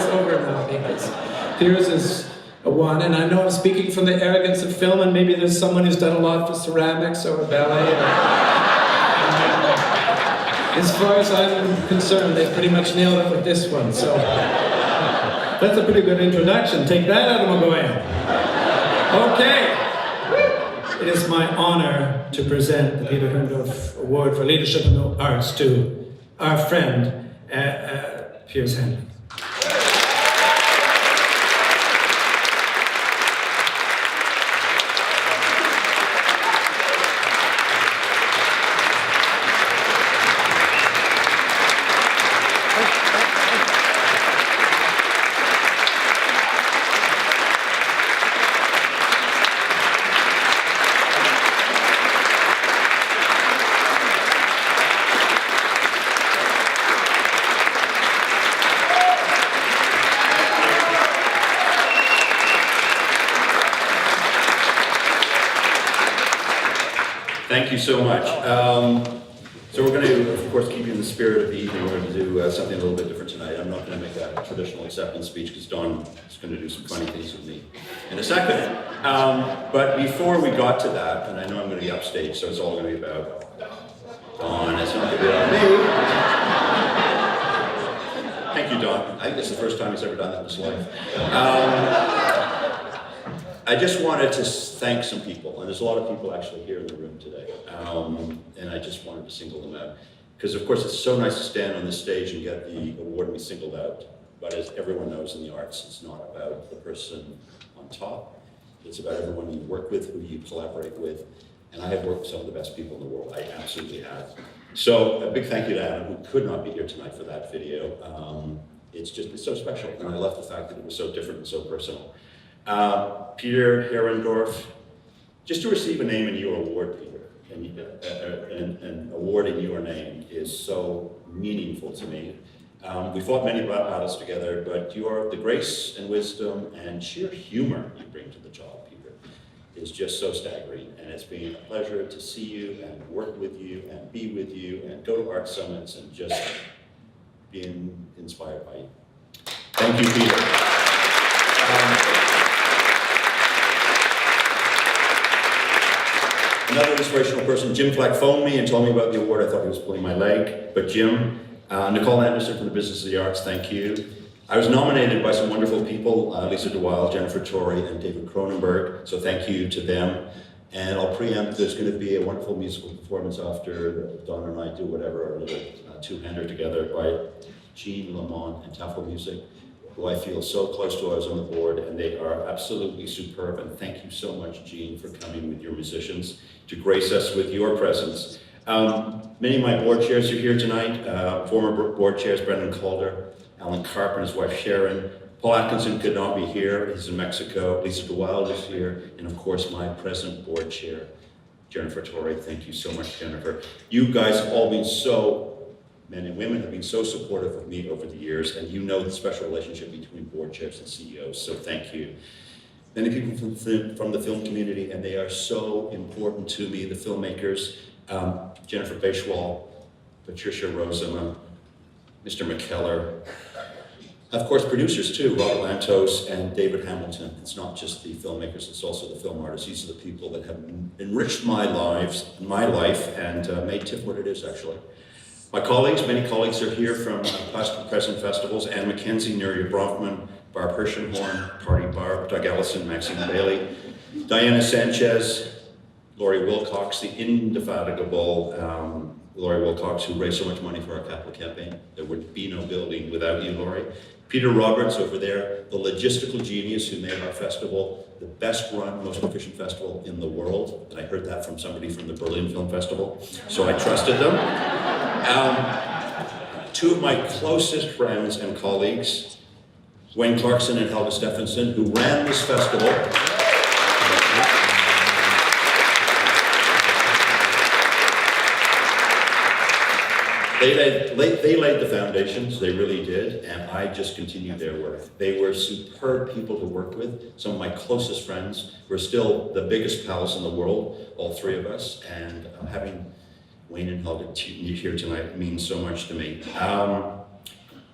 over now, because Piers is a one, and I know I'm speaking from the arrogance of film, and maybe there's someone who's done a lot for ceramics or ballet. As far as I'm concerned, they pretty much nailed it with this one, so that's a pretty good introduction. Take that, Adam McGoyan. Okay. It is my honor to present the Peter Herndorf Award for Leadership in the Arts to our friend, Piers Handling. Thank you so much. So we're going to, of course, keep you in the spirit of the evening. We're going to do something a little bit different tonight. I'm not going to make that traditional acceptance speech because Dawn is going to do some funny things with me in a second. But before we got to that, and I know I'm going to be upstage, so it's all going to be about Dawn. It's not going to be about me. Thank you, Dawn. I think it's the first time he's ever done that in his life. I just wanted to thank some people, and there's a lot of people actually here in the room today, and I just wanted to single them out. Because of course it's so nice to stand on this stage and get the award and be singled out, but as everyone knows in the arts, it's not about the person on top, it's about everyone you work with, who you collaborate with, and I have worked with some of the best people in the world, I absolutely have. So a big thank you to Adam, who could not be here tonight for that video. It's so special, and I love the fact that it was so different and so personal. Peter Herendorf, just to receive a name in your award, Peter, and award in your name is so meaningful to me. We fought many battles together, but the grace and wisdom and sheer humor you bring to the job, Peter, is just so staggering. And it's been a pleasure to see you and work with you and be with you and go to art summits and just being inspired by you. Thank you, Peter. Another inspirational person, Jim Fleck, phoned me and told me about the award. I thought he was pulling my leg, but Jim, Nicole Anderson from the Business of the Arts, thank you. I was nominated by some wonderful people, Lisa DeWilde, Jennifer Torrey, and David Cronenberg, so thank you to them. And I'll preempt, there's going to be a wonderful musical performance after Donna and I do whatever, our little two-hander together by Jean Lamont and Tafel Music, who I feel so close to. I was on the board, and they are absolutely superb. And thank you so much, Jean, for coming with your musicians to grace us with your presence. Many of my board chairs are here tonight. Former board chairs, Brendan Calder, Alan Karp and his wife Sharon. Paul Atkinson could not be here, he's in Mexico. Lisa DeWilde is here, and of course my present board chair, Jennifer Torrey. Thank you so much, Jennifer. You guys have all been men and women have been so supportive of me over the years, and you know the special relationship between board chairs and CEOs, so thank you. Many people from the film community, and they are so important to me, the filmmakers, Jennifer Bashwal, Patricia Rozema, Mr. McKellar, of course producers too, Robert Lantos and David Hamilton. It's not just the filmmakers, it's also the film artists. These are the people that have enriched my life, and made TIFF what it is, actually. My colleagues, many colleagues are here from past and present festivals: Anne McKenzie, Nuria Bronfman, Barb Hirschenhorn, Party Barb, Doug Ellison, Maxine Bailey, Diana Sanchez, Laurie Wilcox, the indefatigable Laurie Wilcox, who raised so much money for our capital campaign. There would be no building without you, Laurie. Peter Roberts over there, the logistical genius who made our festival the best run, most efficient festival in the world. And I heard that from somebody from the Berlin Film Festival, so I trusted them. Two of my closest friends and colleagues, Wayne Clarkson and Helga Stephenson, who ran this festival. They laid the foundations, they really did, and I just continued their work. They were superb people to work with. Some of my closest friends were still the biggest pals in the world, all three of us, and having Wayne and Helga here tonight means so much to me.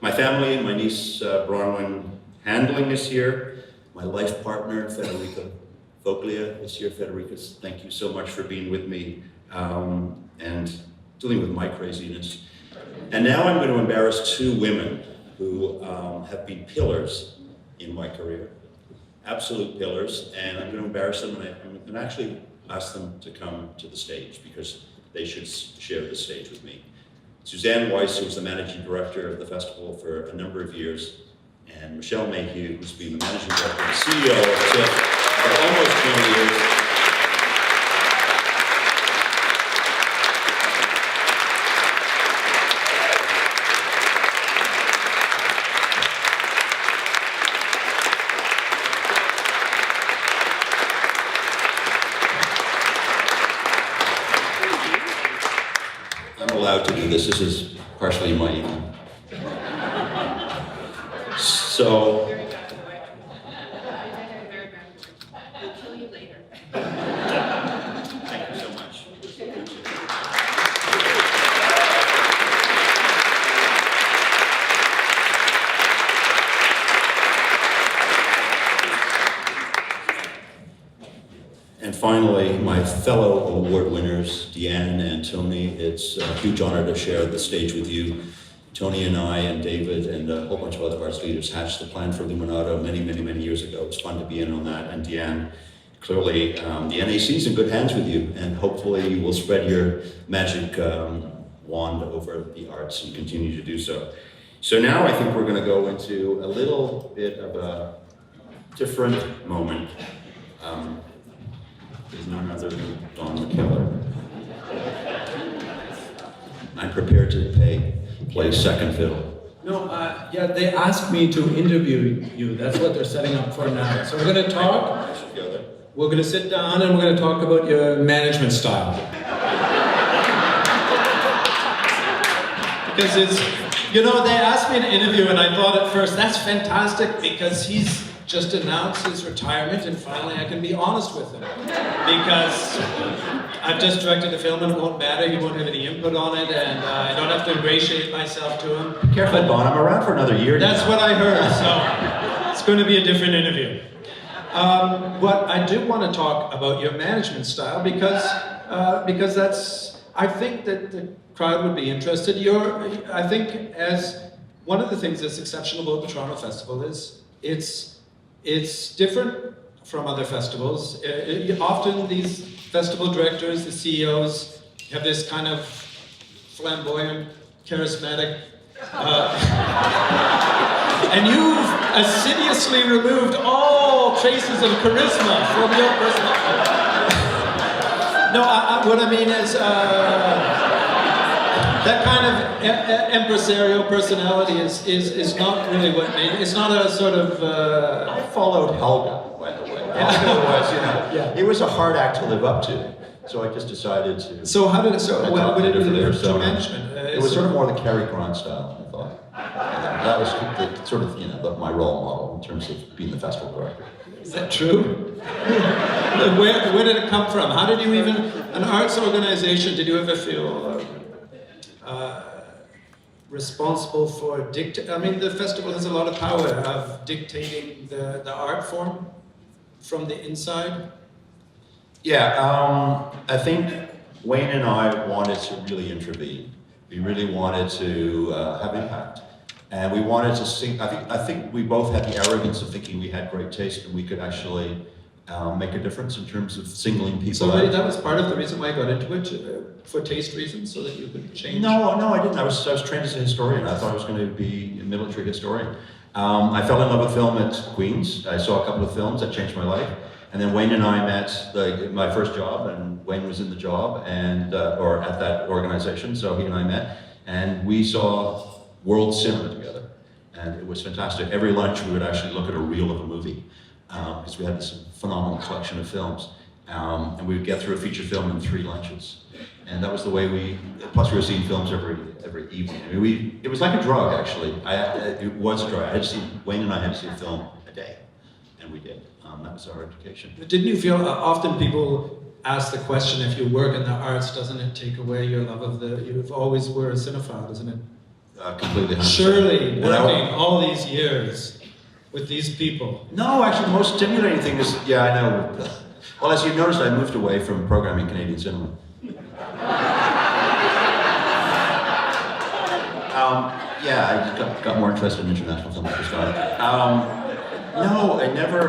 My family, my niece Bronwyn Handling is here. My life partner, Federica Foglia, is here. Federica, thank you so much for being with me and dealing with my craziness. And now I'm going to embarrass two women who have been pillars in my career, absolute pillars, and I'm going to embarrass them, and I'm going to actually ask them to come to the stage because they should share the stage with me. Suzanne Weiss, who was the managing director of the festival for a number of years, and Michelle Mayhew, who's been the managing director and CEO of TIFF for almost 20 years. This is partially my evening. So, We'll kill you later. thank you so much. And finally, my fellow award winners, Deanne and Tony, it's a huge honor to share the stage with you. Tony and I and David and a whole bunch of other arts leaders hatched the plan for Illuminato many, many, many years ago. It's fun to be in on that. And Deanne, clearly the NAC is in good hands with you, and hopefully you will spread your magic wand over the arts and continue to do so. So now I think we're going to go into a little bit of a different moment. There's none other than Don McKellar. I'm prepared to play second fiddle. No, yeah, they asked me to interview you. That's what they're setting up for now. So we're going to talk. We're going to sit down and we're going to talk about your management style. Because it's, you know, they asked me to interview and I thought at first, that's fantastic because he's just announced his retirement and finally I can be honest with him. Because I've just directed the film and it won't matter, he won't have any input on it, and I don't have to ingratiate myself to him. Careful, Don, I'm around for another year. That's what I heard, so it's going to be a different interview. But I do want to talk about your management style because that's, I think that the crowd would be interested. I think as one of the things that's exceptional about the Toronto Festival is it's different from other festivals. Often these festival directors, the CEOs, have this kind of flamboyant, charismatic, and you've assiduously removed all traces of charisma from your personality. No, what I mean is that kind of empresarial personality is not really what made it. It's not a sort of... I followed Helga, by the way. Helga was, you know, it was a hard act to live up to. So I just decided to... So how did it... So what did it do to management? It was sort of more the Cary Grant style, I thought. That was the, sort of, you know, my role model in terms of being the festival director. Is that true? Where did it come from? How did you even... An arts organization, did you ever feel responsible for I mean, the festival has a lot of power of dictating the art form from the inside. Yeah, I think Wayne and I wanted to really intervene. We really wanted to have impact. And we wanted to sing, I think we both had the arrogance of thinking we had great taste and we could actually make a difference in terms of singling people So out. that was part of the reason why I got into it, for taste reasons, so that you could change? No, I didn't. I was trained as a historian. I thought I was going to be a military historian. I fell in love with film at Queen's. I saw a couple of films that changed my life. And then Wayne and I met my first job, and Wayne was in the job and or at that organization, so he and I met, and we saw world cinema together, and it was fantastic. Every lunch we would actually look at a reel of a movie, because we had this phenomenal collection of films, and we would get through a feature film in 3 lunches. And that was the way plus we were seeing films every evening. I mean, it was like a drug, actually. It was a drug. Wayne and I had to see a film a day, and we did. That was our education. But didn't you feel, often people ask the question, if you work in the arts, doesn't it take away your love of you've always were a cinephile, doesn't it? Completely. 100%. Surely, working all these years with these people. No, actually, the most stimulating thing is, yeah, I know. Well, as you noticed, I moved away from programming Canadian cinema. Yeah, I got more interested in international film after starting. No,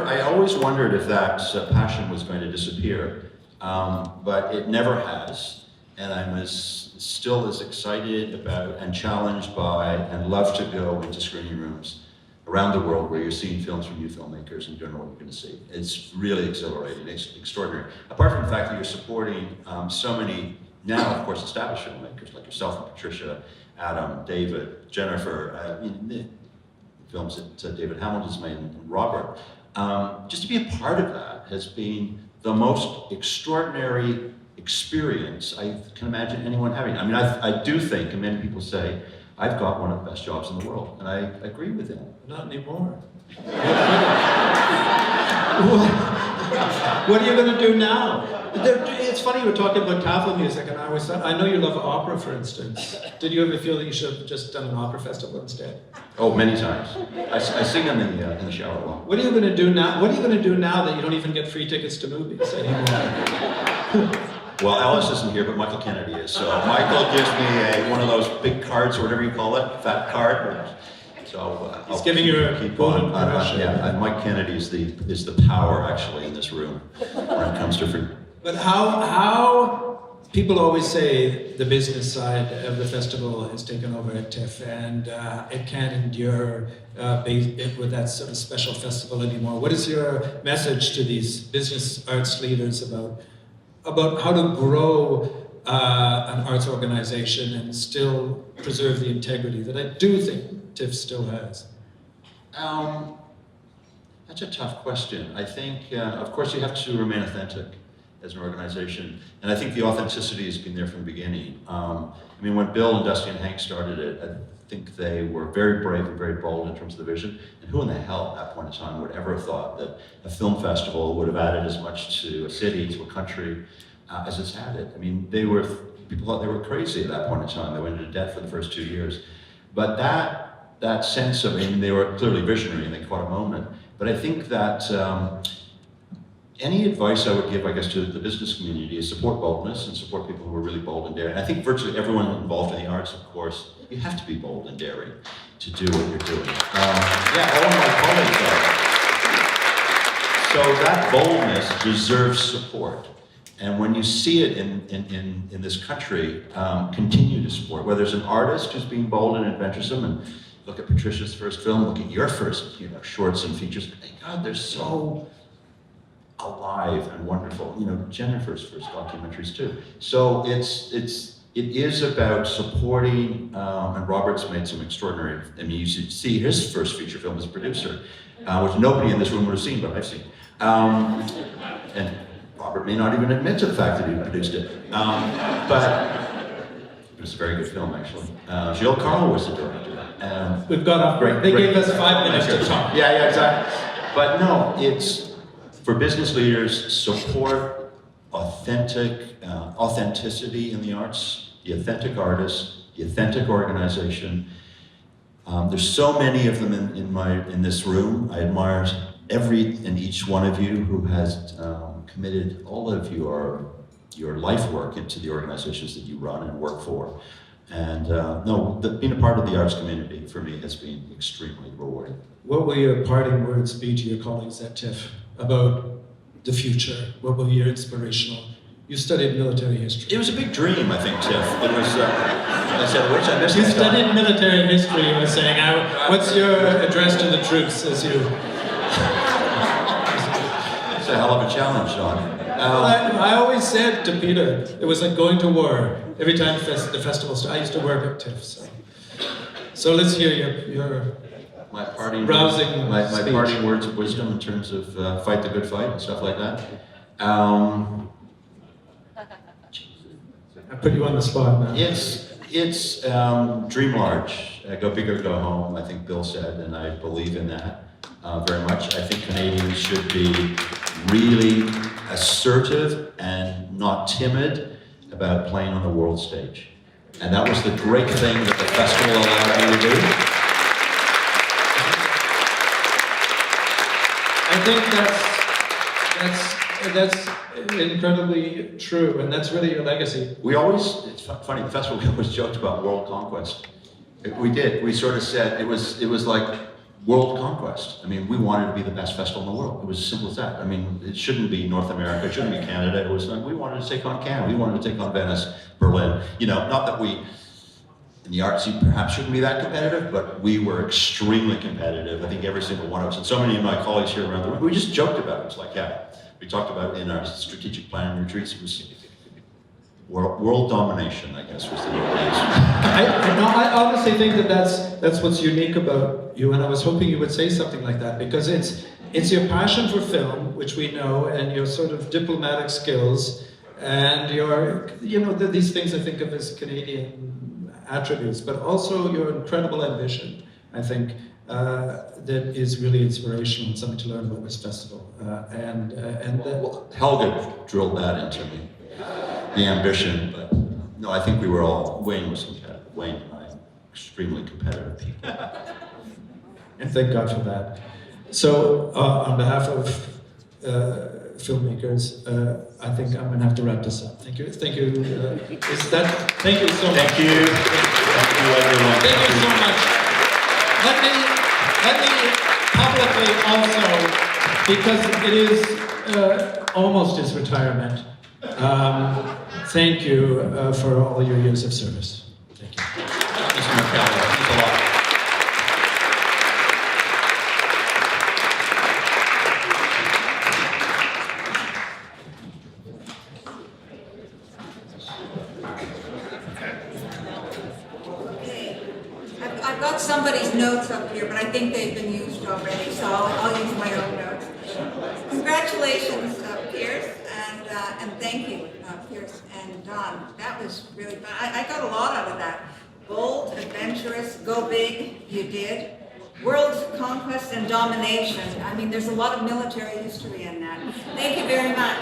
I always wondered if that passion was going to disappear, but it never has, and I'm still as excited about and challenged by and love to go into screening rooms around the world where you're seeing films from new filmmakers and doing what you're going to see. It's really exhilarating, it's extraordinary. Apart from the fact that you're supporting so many, now of course, established filmmakers like yourself and Patricia, Adam, David, Jennifer, films that David Hamilton's made and Robert. Just to be a part of that has been the most extraordinary experience I can imagine anyone having. I mean, I do think, and many people say, I've got one of the best jobs in the world, and I agree with them. Not anymore. What are you going to do now? It's it's funny we're talking about TAFL music, and I know you love opera, for instance. Did you ever feel that you should have just done an opera festival instead? Oh, many times. I sing in the shower a lot. What are you going to do now? What are you going to do now that you don't even get free tickets to movies anymore? Well, Alice isn't here, but Michael Kennedy is. So Michael gives me one of those big cards, or whatever you call it, fat card. So he's giving you a golden permission. Yeah, and Mike Kennedy is the power actually in this room when it comes to free. But how people always say the business side of the festival has taken over at TIFF, and it can't endure with that sort of special festival anymore. What is your message to these business arts leaders about how to grow an arts organization and still preserve the integrity that I do think TIFF still has? That's a tough question. I think, of course, you have to remain authentic as an organization, and I think the authenticity has been there from the beginning. I mean, when Bill and Dusty and Hank started it, I think they were very brave and very bold in terms of the vision. And who in the hell at that point in time would ever have thought that a film festival would have added as much to a city, to a country, as it's added? I mean, people thought they were crazy at that point in time. They went into debt for the first 2 years. But that sense of, I mean, they were clearly visionary and they caught a moment. But I think that any advice I would give, I guess, to the business community is support boldness and support people who are really bold and daring. I think virtually everyone involved in the arts, of course, you have to be bold and daring to do what you're doing. Yeah, all of my colleagues are. So that boldness deserves support. And when you see it in this country, continue to support. Whether there's an artist who's being bold and adventuresome, and look at Patricia's first film, look at your first, shorts and features. Thank God, they're so alive and wonderful. Jennifer's first documentaries too. So it is about supporting, and Robert's made some extraordinary, I mean, you should see his first feature film as a producer, which nobody in this room would have seen, but I've seen. And Robert may not even admit to the fact that he produced it. But it was a very good film, actually. Gilles Carle was the director. We've got off great. They gave us 5 minutes to talk. Yeah, exactly. But no, it's for business leaders, support authenticity in the arts, the authentic artist, the authentic organization. There's so many of them in this room. I admire every and each one of you who has committed all of your life work into the organizations that you run and work for. And being a part of the arts community for me has been extremely rewarding. What will your parting words be to your colleagues at TIFF about the future? What will be your inspirational? You studied military history. It was a big dream, I think, TIFF. It was, I said, which I missed. You studied military history, you were saying. What's your address to the troops as you... It's a hell of a challenge, John. I always said to Peter, it was like going to war. Every time the festival started, I used to work at TIFF, so let's hear your my parting rousing my speech. Parting words of wisdom in terms of fight the good fight and stuff like that. I put you on the spot now. It's dream large, go big or go home, I think Bill said, and I believe in that very much. I think Canadians should be really assertive and not timid about playing on the world stage. And that was the great thing that the festival allowed me to do. I think that's incredibly true, and that's really your legacy. It's funny, the festival, we always joked about world conquest. We did, we sort of said, it was like world conquest. I mean, we wanted to be the best festival in the world. It was as simple as that. I mean, it shouldn't be North America, it shouldn't be Canada. It was like, we wanted to take on Canada, we wanted to take on Venice, Berlin. Not that we, in the arts scene, perhaps shouldn't be that competitive, but we were extremely competitive. I think every single one of us, and so many of my colleagues here around the room, we just joked about it. It's like, yeah, we talked about it in our strategic planning retreats. It was world domination, I guess, was the word I used. I honestly think that that's what's unique about you, and I was hoping you would say something like that, because it's your passion for film, which we know, and your sort of diplomatic skills, and these things I think of as Canadian attributes, but also your incredible ambition, I think, that is really inspirational and something to learn about this festival. Helga drilled that into me. the ambition, but no, I think we were all, Wayne was competitive. Wayne and I, extremely competitive people. And thank God for that. So, on behalf of filmmakers, I think I'm going to have to wrap this up. Thank you. Thank you. Thank you so much. Thank you. Thank you, everyone. Thank you so much. Let me publicly also, because it is almost his retirement, thank you for all your years of service. Thank you. Mr. Mercado, thanks a lot. I've got somebody's notes up here, but I think they've been used already, so I'll use my own notes. Congratulations, Piers, and thank you, Piers and Don. That was really fun. I got a lot out of that. Bold, adventurous, go big, you did. World conquest and domination. I mean, there's a lot of military history in that. Thank you very much.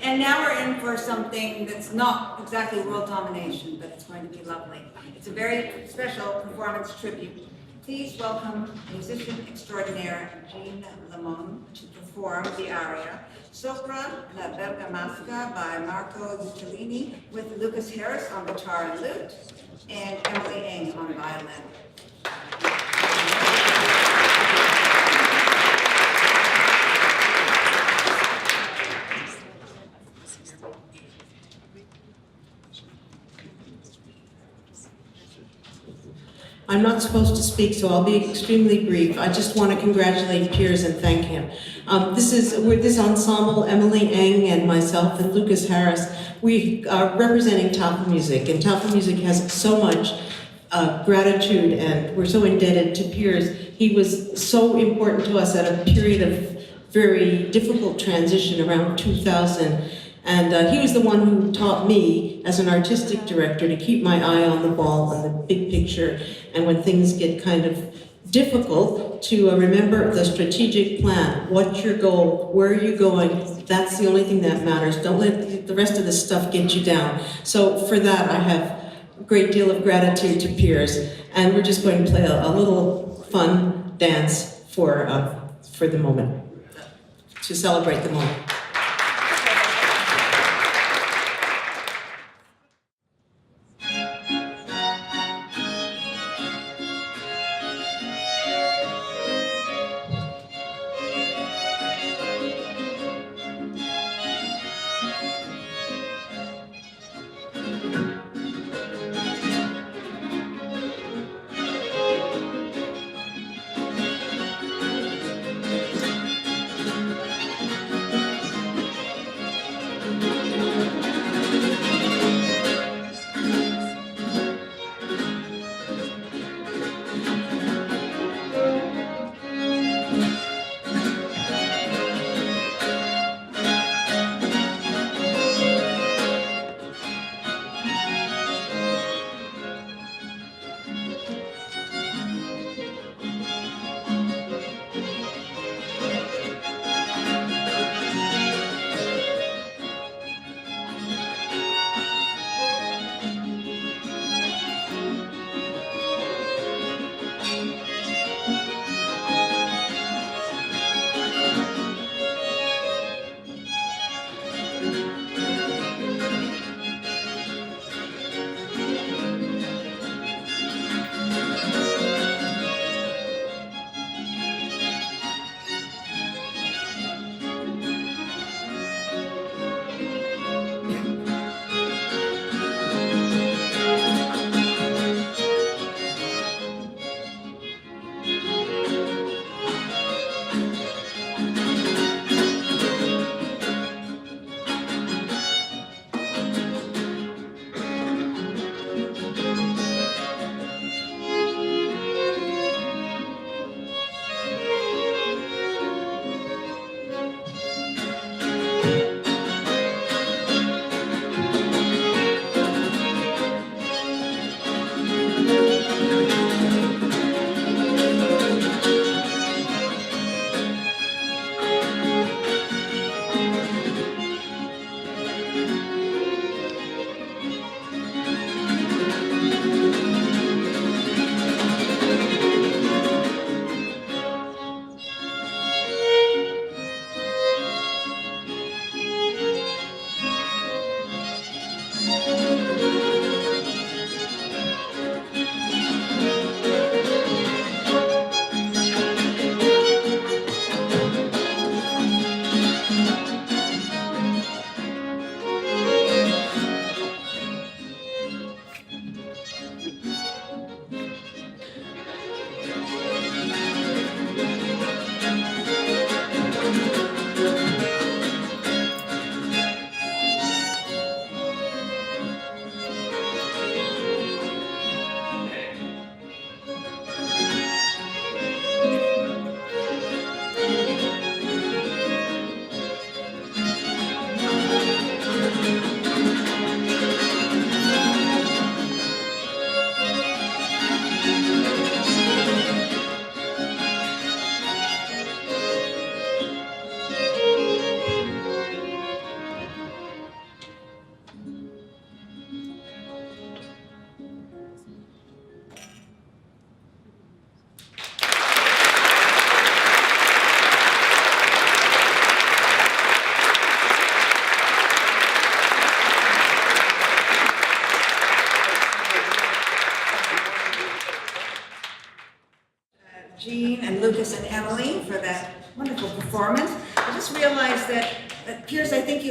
And now we're in for something that's not exactly world domination, but it's going to be lovely. It's a very special performance tribute. Please welcome musician extraordinaire Jean Lemon to perform the aria Sopra la Bergamasca by Marco Uccellini with Lucas Harris on guitar and lute and Emily Ng on violin. I'm not supposed to speak, so I'll be extremely brief. I just want to congratulate Piers and thank him. With this ensemble, Emily Ng and myself and Lucas Harris, we are representing Taupo Music, and Taupo Music has so much gratitude, and we're so indebted to Piers. He was so important to us at a period of very difficult transition around 2000. And he was the one who taught me, as an artistic director, to keep my eye on the ball, on the big picture, and when things get kind of difficult, to remember the strategic plan. What's your goal? Where are you going? That's the only thing that matters. Don't let the rest of the stuff get you down. So for that, I have a great deal of gratitude to Piers. And we're just going to play a little fun dance for the moment, to celebrate the moment.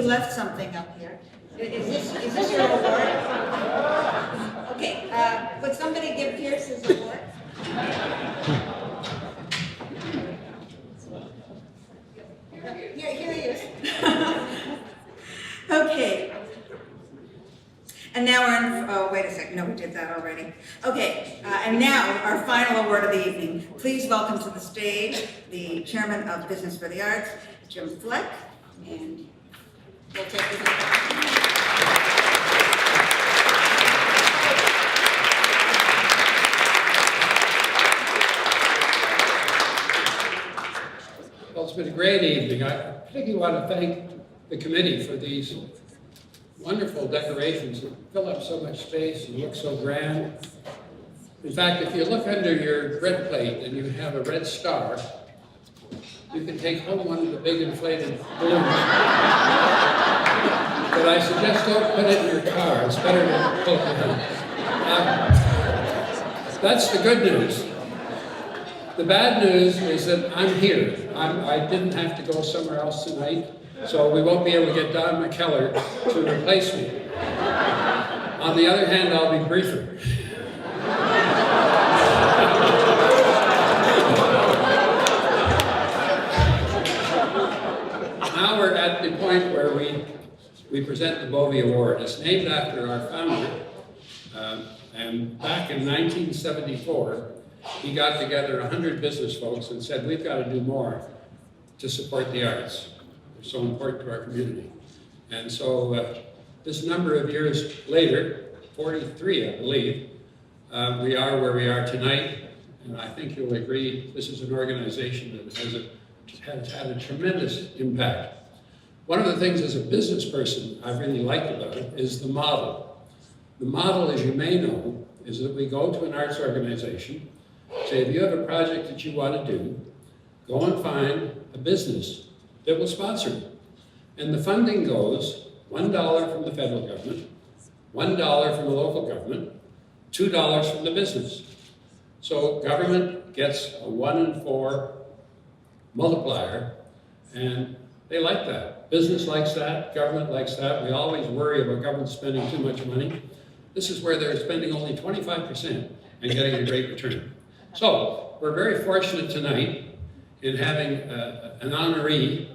left something up here. Is this your award? Okay, would somebody give Pierce his award? Here he is. Okay. And now we're in, oh, wait a second, no, we did that already. Okay, and now our final award of the evening. Please welcome to the stage the Chairman of Business for the Arts, Jim Fleck, and we'll take this. Well, it's been a great evening. I particularly want to thank the committee for these wonderful decorations that fill up so much space and look so grand. In fact, if you look under your bread plate and you have a red star, you can take home one of the big inflated balloons. But I suggest don't put it in your car. It's better to pull it down. That's the good news. The bad news is that I'm here. I didn't have to go somewhere else tonight, so we won't be able to get Don McKellar to replace me. On the other hand, I'll be briefer. Now we're at the point where we present the Bovie Award. It's named after our founder, and back in 1974, he got together 100 business folks and said, we've got to do more to support the arts. They're so important to our community. And so this number of years later, 43, I believe, we are where we are tonight. And I think you'll agree this is an organization that has had a tremendous impact. One of the things as a business person I've really liked about it is the model. The model, as you may know, is that we go to an arts organization, say, if you have a project that you want to do, go and find a business that will sponsor it. And the funding goes $1 from the federal government, $1 from the local government, $2 from the business. So government gets a 1 in 4 multiplier, and they like that. Business likes that, government likes that. We always worry about government spending too much money. This is where they're spending only 25% and getting a great return. So we're very fortunate tonight in having an honoree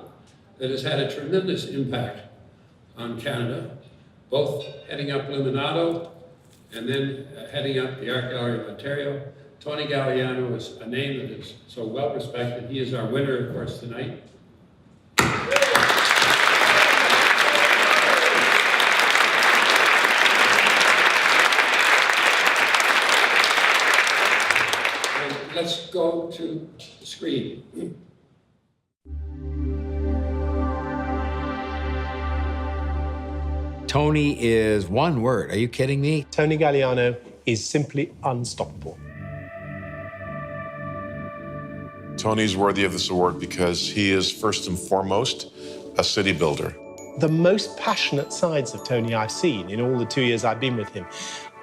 that has had a tremendous impact on Canada, both heading up Luminato and then heading up the Art Gallery of Ontario. Tony Galliano is a name that is so well respected. He is our winner, of course, tonight. Let's go to the screen. Tony is one word. Are you kidding me? Tony Galliano is simply unstoppable. Tony's worthy of this award because he is first and foremost a city builder. The most passionate sides of Tony I've seen in all the 2 years I've been with him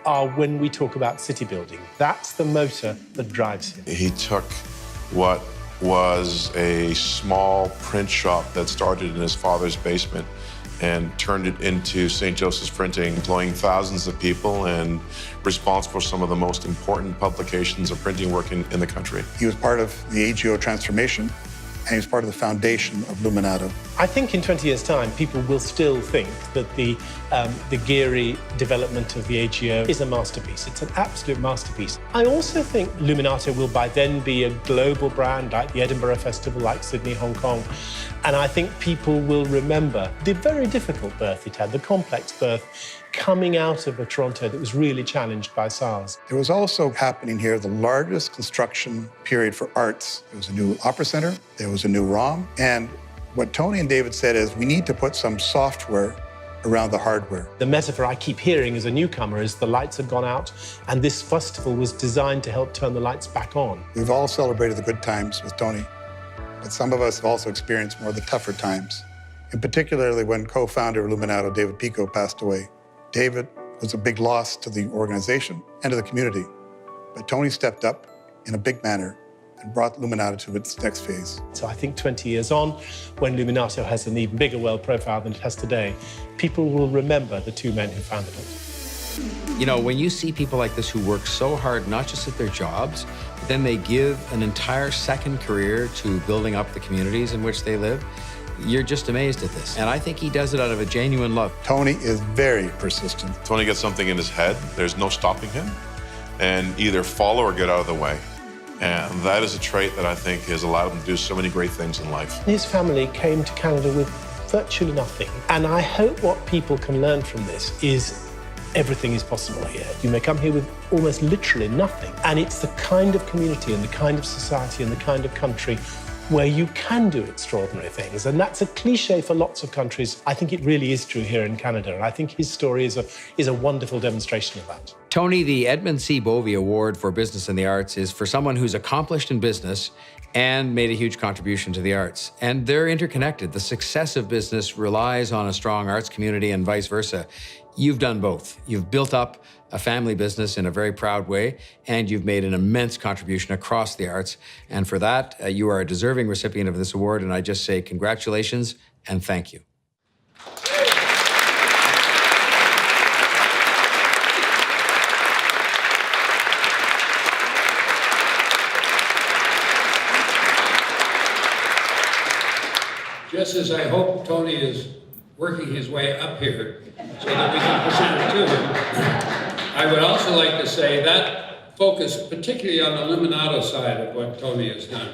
are when we talk about city building. That's the motor that drives him. He took what was a small print shop that started in his father's basement and turned it into St. Joseph's Printing, employing thousands of people and responsible for some of the most important publications of printing work in the country. He was part of the AGO transformation, and he was part of the foundation of Luminato. I think in 20 years' time, people will still think that the Geary development of the AGO is a masterpiece. It's an absolute masterpiece. I also think Luminato will by then be a global brand like the Edinburgh Festival, like Sydney, Hong Kong. And I think people will remember the very difficult birth it had, the complex birth, coming out of a Toronto that was really challenged by SARS. There was also happening here the largest construction period for arts. There was a new opera center, there was a new ROM, and what Tony and David said is we need to put some software around the hardware. The metaphor I keep hearing as a newcomer is the lights have gone out, and this festival was designed to help turn the lights back on. We've all celebrated the good times with Tony, but some of us have also experienced more of the tougher times, and particularly when co-founder of Luminato, David Pico, passed away. David was a big loss to the organization and to the community, but Tony stepped up in a big manner and brought Luminato to its next phase. So I think 20 years on, when Luminato has an even bigger world profile than it has today, people will remember the two men who founded it. You know, when you see people like this who work so hard, not just at their jobs, but then they give an entire second career to building up the communities in which they live, you're just amazed at this. And I think he does it out of a genuine love. Tony is very persistent. Tony gets something in his head, there's no stopping him, and either follow or get out of the way. And that is a trait that I think has allowed him to do so many great things in life. His family came to Canada with virtually nothing. And I hope what people can learn from this is everything is possible here. You may come here with almost literally nothing. And it's the kind of community and the kind of society and the kind of country where you can do extraordinary things. And that's a cliche for lots of countries. I think it really is true here in Canada. And I think his story is a wonderful demonstration of that. Tony, the Edmund C. Bovey Award for Business and the Arts is for someone who's accomplished in business and made a huge contribution to the arts. And they're interconnected. The success of business relies on a strong arts community and vice versa. You've done both. You've built up a family business in a very proud way, and you've made an immense contribution across the arts. And for that, you are a deserving recipient of this award, and I just say congratulations and thank you. Just as I hope Tony is working his way up here so that we can present it to him, I would also like to say that focus particularly on the Luminato side of what Tony has done.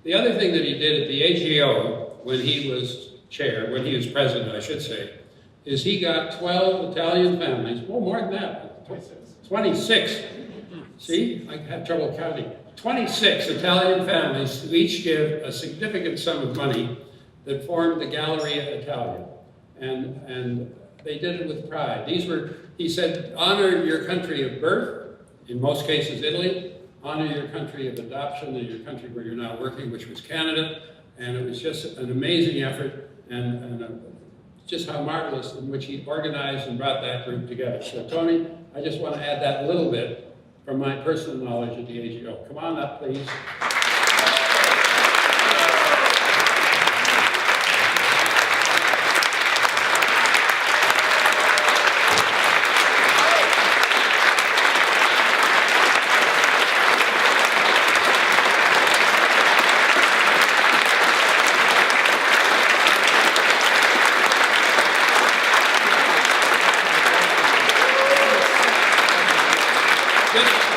The other thing that he did at the AGO when he was chair, when he was president, I should say, is he got 12 Italian families, well, more than that, 26. See, I have trouble counting. 26 Italian families who each give a significant sum of money that formed the Galleria Italia. And they did it with pride. These were, he said, honor your country of birth, in most cases Italy, honor your country of adoption and your country where you're now working, which was Canada. And it was just an amazing effort and just how marvelous in which he organized and brought that group together. So Tony, I just want to add that little bit from my personal knowledge at the AGO. Come on up, please.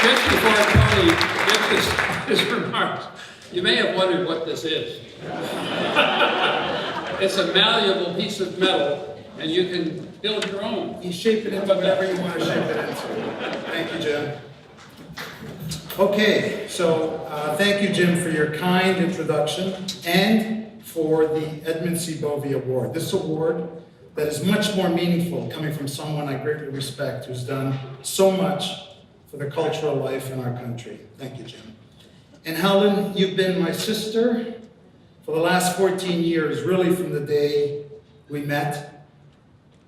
Just before Tony gives his remarks, you may have wondered what this is. It's a malleable piece of metal, and you can build your own. You shape it into whatever you want to shape it into. Thank you, Jim. Okay, so thank you, Jim, for your kind introduction and for the Edmund C. Bovey Award. This award that is much more meaningful coming from someone I greatly respect who's done so much for the cultural life in our country. Thank you, Jim. And Helen, you've been my sister for the last 14 years, really from the day we met.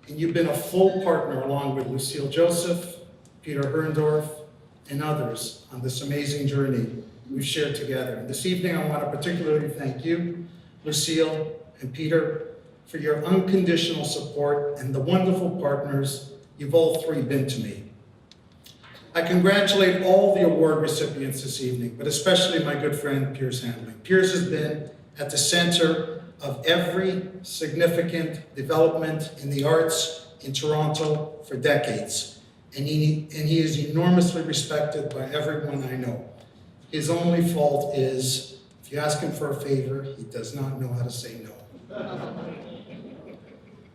And you've been a full partner along with Lucille Joseph, Peter Herndorf, and others on this amazing journey we've shared together. And this evening, I want to particularly thank you, Lucille and Peter, for your unconditional support and the wonderful partners you've all three been to me. I congratulate all the award recipients this evening, but especially my good friend, Piers Handling. Piers has been at the center of every significant development in the arts in Toronto for decades, and he is enormously respected by everyone I know. His only fault is, if you ask him for a favor, he does not know how to say no.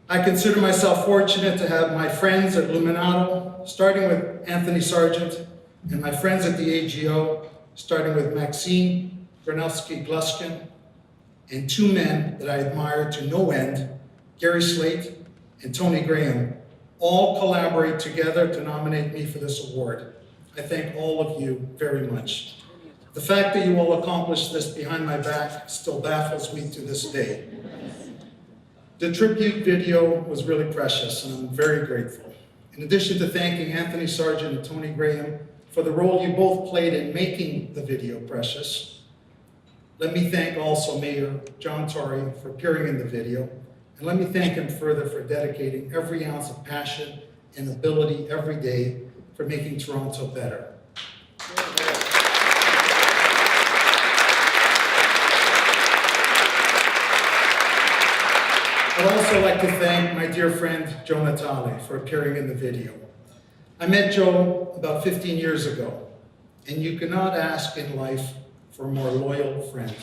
I consider myself fortunate to have my friends at Luminato, starting with Anthony Sargent, and my friends at the AGO, starting with Maxine Granowski-Gluskin, and two men that I admire to no end, Gary Slate and Tony Graham, all collaborate together to nominate me for this award. I thank all of you very much. The fact that you all accomplished this behind my back still baffles me to this day. The tribute video was really precious, and I'm very grateful. In addition to thanking Anthony Sargent and Tony Graham for the role you both played in making the video precious, Let me thank also Mayor John Tory for appearing in the video, and let me thank him further for dedicating every ounce of passion and ability every day for making Toronto better. I'd also like to thank my dear friend Joe Natale for appearing in the video. I met Joe about 15 years ago, and you cannot ask in life for a more loyal friend.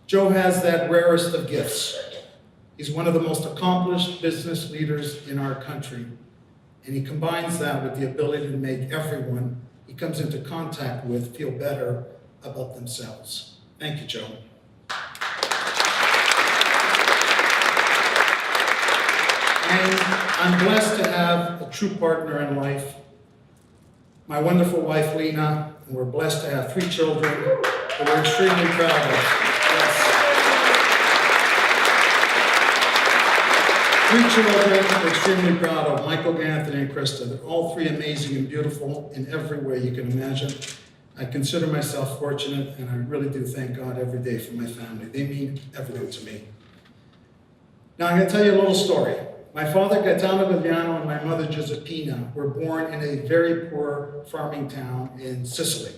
Joe has that rarest of gifts. He's one of the most accomplished business leaders in our country, and he combines that with the ability to make everyone he comes into contact with feel better about themselves. Thank you, Joe. And I'm blessed to have a true partner in life, my wonderful wife, Lena, and we're blessed to have 3 children that we're extremely proud of. Yes. 3 children we're extremely proud of, Michael, Anthony, and Krista. They're all 3 amazing and beautiful in every way you can imagine. I consider myself fortunate, and I really do thank God every day for my family. They mean everything to me. Now I'm going to tell you a little story. My father, Gaetano Gagliano, and my mother, Giuseppina, were born in a very poor farming town in Sicily.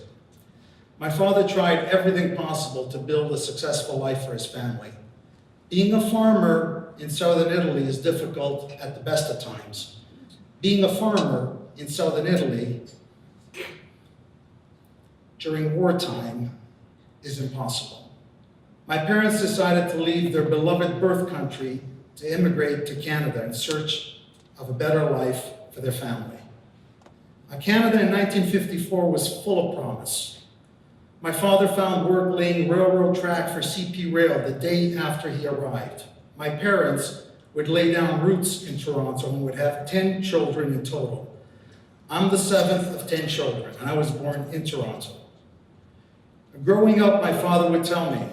My father tried everything possible to build a successful life for his family. Being a farmer in southern Italy is difficult at the best of times. Being a farmer in southern Italy during wartime is impossible. My parents decided to leave their beloved birth country to immigrate to Canada in search of a better life for their family. Canada in 1954 was full of promise. My father found work laying railroad track for CP Rail the day after he arrived. My parents would lay down roots in Toronto and would have 10 children in total. I'm the 7th of 10 children, and I was born in Toronto. Growing up, my father would tell me,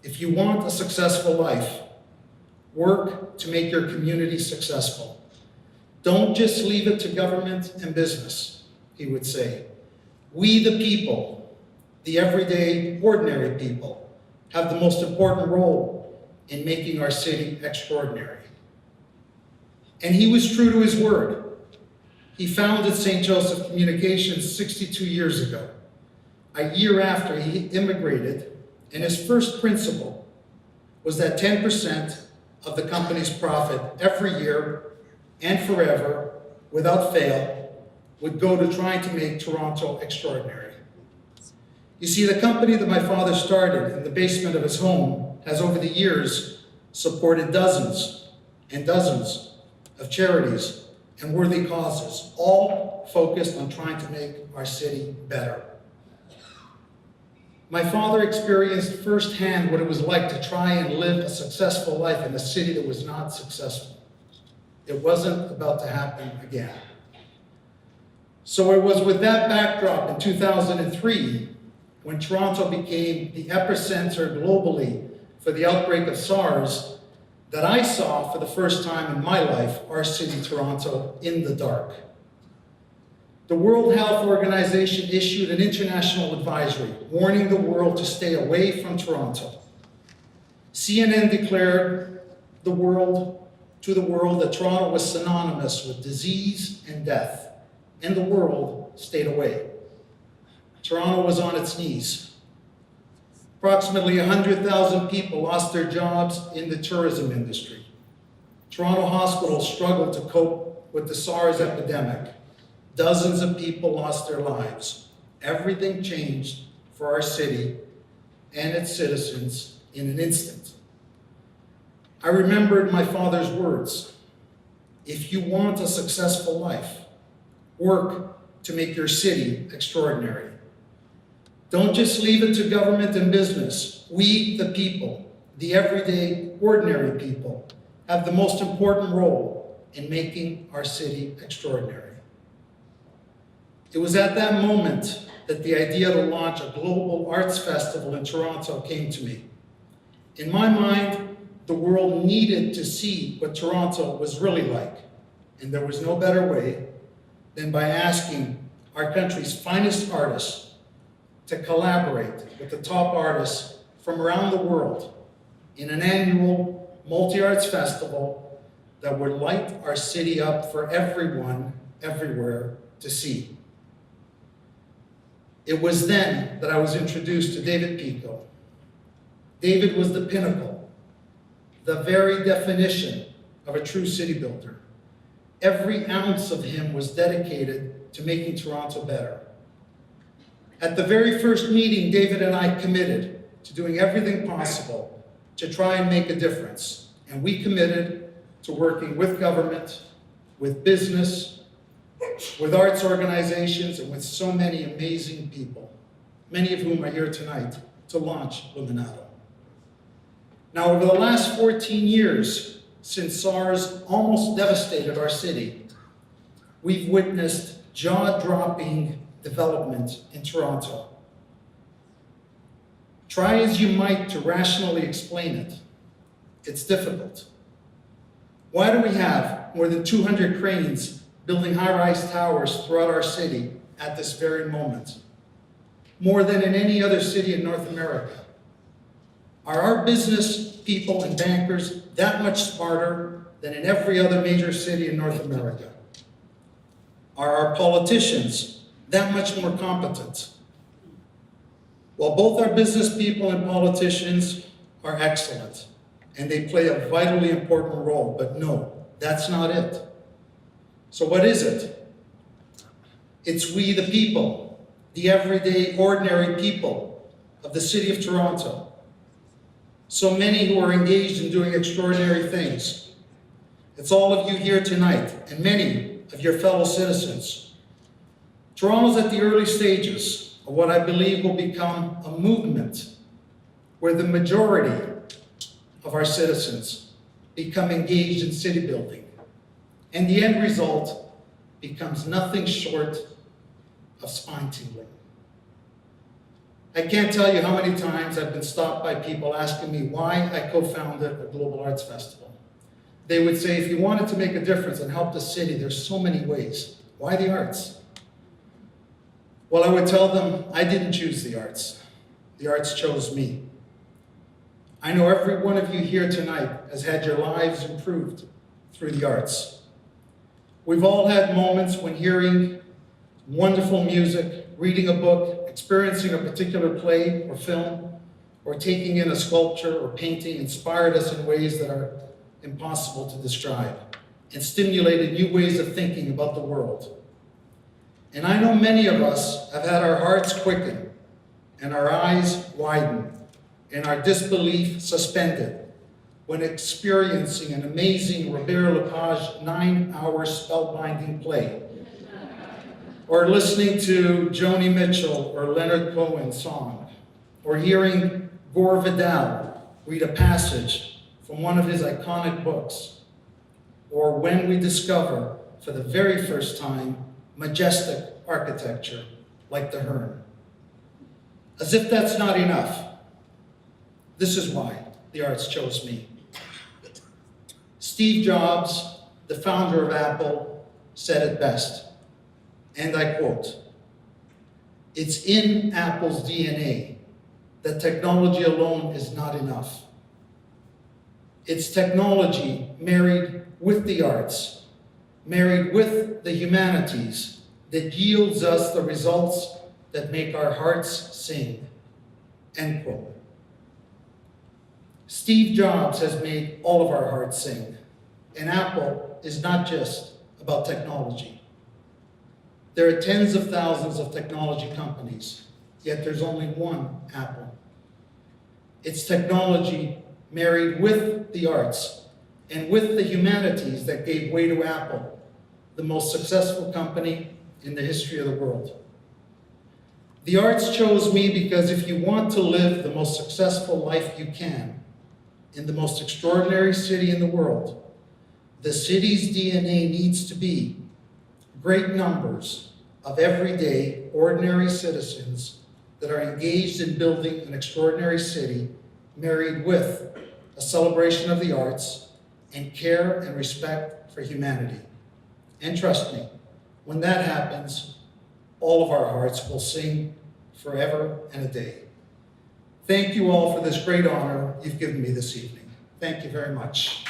if you want a successful life, work to make your community successful. Don't just leave it to government and business, he would say. We, the people, the everyday, ordinary people, have the most important role in making our city extraordinary. And he was true to his word. He founded St. Joseph Communications 62 years ago, a year after he immigrated, and his first principle was that 10% of the company's profit every year and forever, without fail, would go to trying to make Toronto extraordinary. You see, the company that my father started in the basement of his home has over the years supported dozens and dozens of charities and worthy causes, all focused on trying to make our city better. My father experienced firsthand what it was like to try and live a successful life in a city that was not successful. It wasn't about to happen again. So it was with that backdrop in 2003, when Toronto became the epicenter globally for the outbreak of SARS, that I saw for the first time in my life our city, Toronto, in the dark. The World Health Organization issued an international advisory warning the world to stay away from Toronto. CNN declared to the world that Toronto was synonymous with disease and death, and the world stayed away. Toronto was on its knees. Approximately 100,000 people lost their jobs in the tourism industry. Toronto hospitals struggled to cope with the SARS epidemic. Dozens of people lost their lives. Everything changed for our city and its citizens in an instant. I remembered my father's words. If you want a successful life, work to make your city extraordinary. Don't just leave it to government and business. We, the people, the everyday, ordinary people, have the most important role in making our city extraordinary. It was at that moment that the idea to launch a global arts festival in Toronto came to me. In my mind, the world needed to see what Toronto was really like, and there was no better way than by asking our country's finest artists to collaborate with the top artists from around the world in an annual multi-arts festival that would light our city up for everyone, everywhere to see. It was then that I was introduced to David Pico. David was the pinnacle, the very definition of a true city builder. Every ounce of him was dedicated to making Toronto better. At the very first meeting, David and I committed to doing everything possible to try and make a difference. And we committed to working with government, with business, with arts organizations, and with so many amazing people, many of whom are here tonight, to launch Luminato. Now, over the last 14 years, since SARS almost devastated our city, we've witnessed jaw-dropping development in Toronto. Try as you might to rationally explain it, it's difficult. Why do we have more than 200 cranes building high-rise towers throughout our city at this very moment? More than in any other city in North America. Are our business people and bankers that much smarter than in every other major city in North America? Are our politicians that much more competent? Well, both our business people and politicians are excellent, and they play a vitally important role, but no, that's not it. So what is it? It's we the people, the everyday, ordinary people of the city of Toronto. So many who are engaged in doing extraordinary things. It's all of you here tonight, and many of your fellow citizens. Toronto's at the early stages of what I believe will become a movement where the majority of our citizens become engaged in city building. And the end result becomes nothing short of spine-tingling. I can't tell you how many times I've been stopped by people asking me why I co-founded a Global Arts Festival. They would say, if you wanted to make a difference and help the city, there's so many ways. Why the arts? Well, I would tell them, I didn't choose the arts. The arts chose me. I know every one of you here tonight has had your lives improved through the arts. We've all had moments when hearing wonderful music, reading a book, experiencing a particular play or film, or taking in a sculpture or painting inspired us in ways that are impossible to describe and stimulated new ways of thinking about the world. And I know many of us have had our hearts quicken and our eyes widen and our disbelief suspended when experiencing an amazing Robert Lepage 9-hour spellbinding play, or listening to Joni Mitchell or Leonard Cohen's song, or hearing Gore Vidal read a passage from one of his iconic books, or when we discover for the very first time majestic architecture like the Hearn. As if that's not enough, this is why the arts chose me. Steve Jobs, the founder of Apple, said it best, and I quote, "It's in Apple's DNA that technology alone is not enough. It's technology married with the arts, married with the humanities, that yields us the results that make our hearts sing," end quote. Steve Jobs has made all of our hearts sing, and Apple is not just about technology. There are tens of thousands of technology companies, yet there's only one Apple. It's technology married with the arts and with the humanities that gave way to Apple, the most successful company in the history of the world. The arts chose me because if you want to live the most successful life you can in the most extraordinary city in the world, the city's DNA needs to be great numbers of everyday, ordinary citizens that are engaged in building an extraordinary city married with a celebration of the arts and care and respect for humanity. And trust me, when that happens, all of our hearts will sing forever and a day. Thank you all for this great honor you've given me this evening. Thank you very much.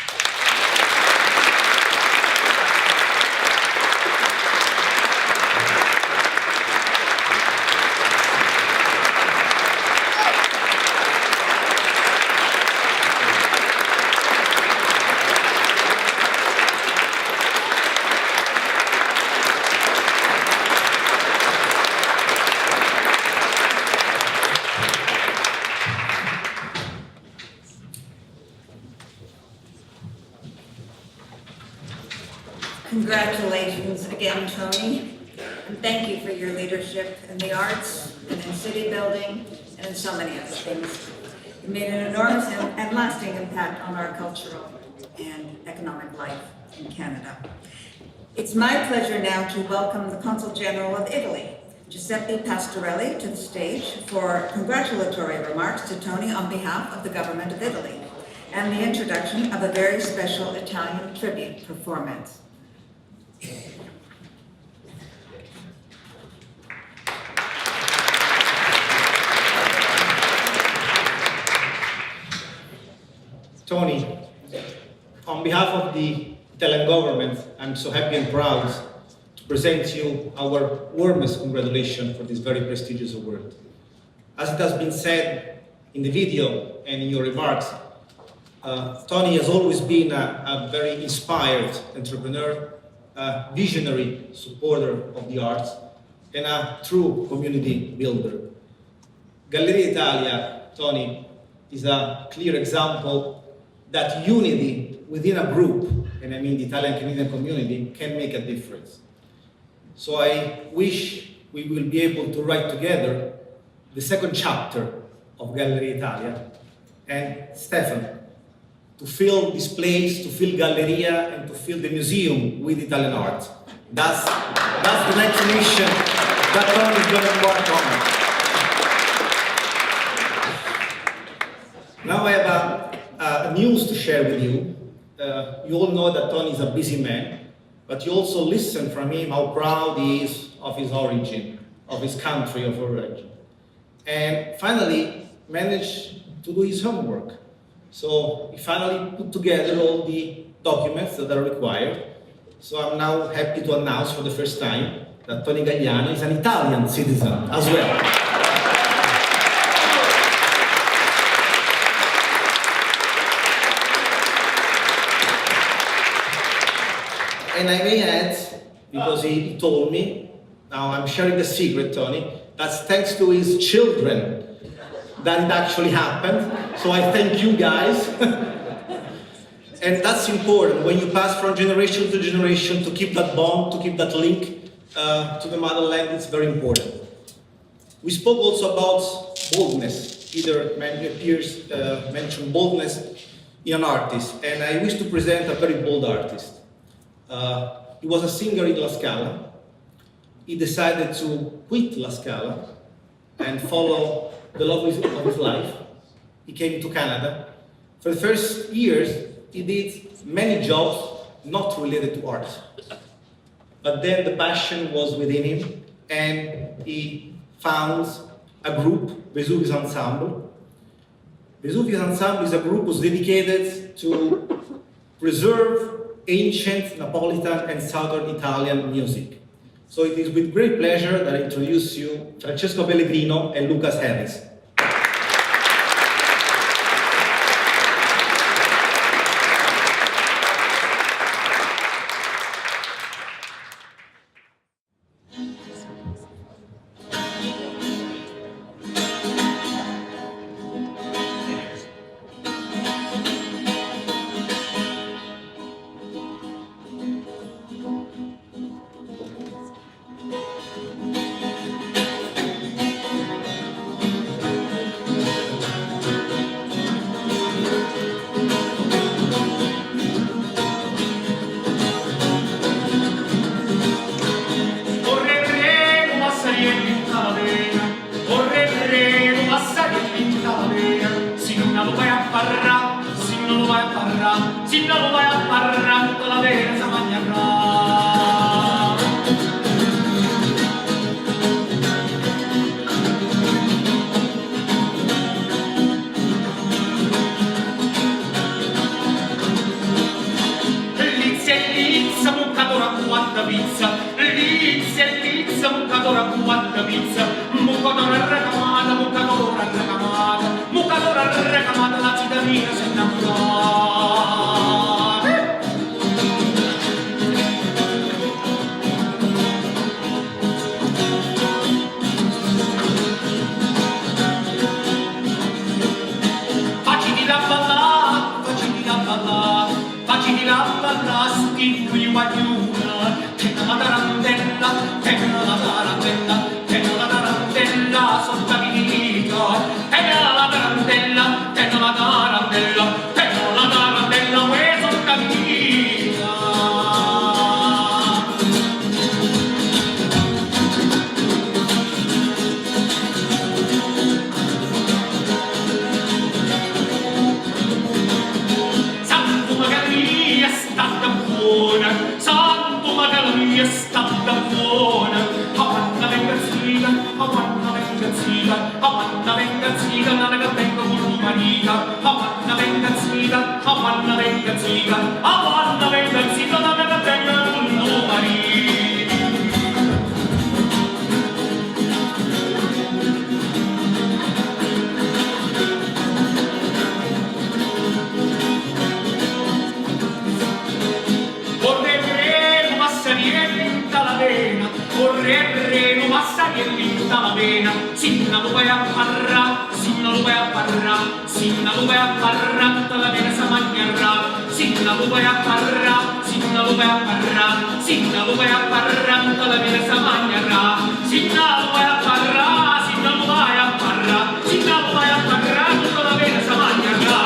Congratulations again, Tony, and thank you for your leadership in the arts and in city building and in so many other things. You made an enormous and lasting impact on our cultural and economic life in Canada. It's my pleasure now to welcome the Consul General of Italy, Giuseppe Pastorelli, to the stage for congratulatory remarks to Tony on behalf of the Government of Italy and the introduction of a very special Italian tribute performance. Tony, on behalf of the Italian government, I'm so happy and proud to present you our warmest congratulations for this very prestigious award. As it has been said in the video and in your remarks, Tony has always been a very inspired entrepreneur, a visionary supporter of the arts, and a true community builder. Galleria Italia, Tony, is a clear example that unity within a group, and I mean the Italian Canadian community, can make a difference. So I wish we will be able to write together the second chapter of Galleria Italia, and Stefan, to fill this place, to fill Galleria, and to fill the museum with Italian art. That's the next mission that Tony is going to work on. Now I have news to share with you. You all know that Tony is a busy man, but you also listen from him how proud he is of his origin, of his country of origin. And finally, managed to do his homework. So he finally put together all the documents that are required. So I'm now happy to announce for the first time that Tony Gagliano is an Italian citizen as well. And I may add, because he told me, now I'm sharing the secret, Tony, that's thanks to his children that it actually happened. So I thank you guys. And that's important when you pass from generation to generation, to keep that bond, to keep that link to the motherland. It's very important. We spoke also about boldness. Piers mentioned boldness in an artist, and I wish to present a very bold artist. He was a singer in La Scala. He decided to quit La Scala and follow the love of his life. He came to Canada. For the first years, he did many jobs not related to art. But then the passion was within him, and he found a group, Vesuvius Ensemble. Vesuvius Ensemble is a group who's dedicated to preserve ancient Napolitan and Southern Italian music. So it is with great pleasure that I introduce you Francesco Pellegrino and Lucas Harris. quanta pizza, pizza e pizza, muccatora quanta pizza, muccatora recamata, muccatora recamata, muccatora recamata, la cittadina si è innamorata. Sti guagliuna, tengo la tarantella, tengo la tarantella, tengo la tarantella sotto la vita, tengo la tarantella, tengo la tarantella, tengo la tarantella, uè sotto la vita. Santo magari è stata buona, santo magari è stata buona, avanna venga zita, avanna venga zita, avanna venga zita, non che vengo con l'umanità, avanna venga zita, avanna venga zita, avanna venga zita, non che vengo con l'umanità. Correre, massari e linta la vena, sinna lo vai a parra, sinna lo vai a parra, sinna lo vai a parra, la vena sa mangiarra, sinna lo vai a parra, sinna lo vai a parra, sinna lo vai a parra, la vena sa mangiarra, sinna lo vai a parra, sinna lo vai a parra, sinna lo vai a parra, la vena sa mangiarra.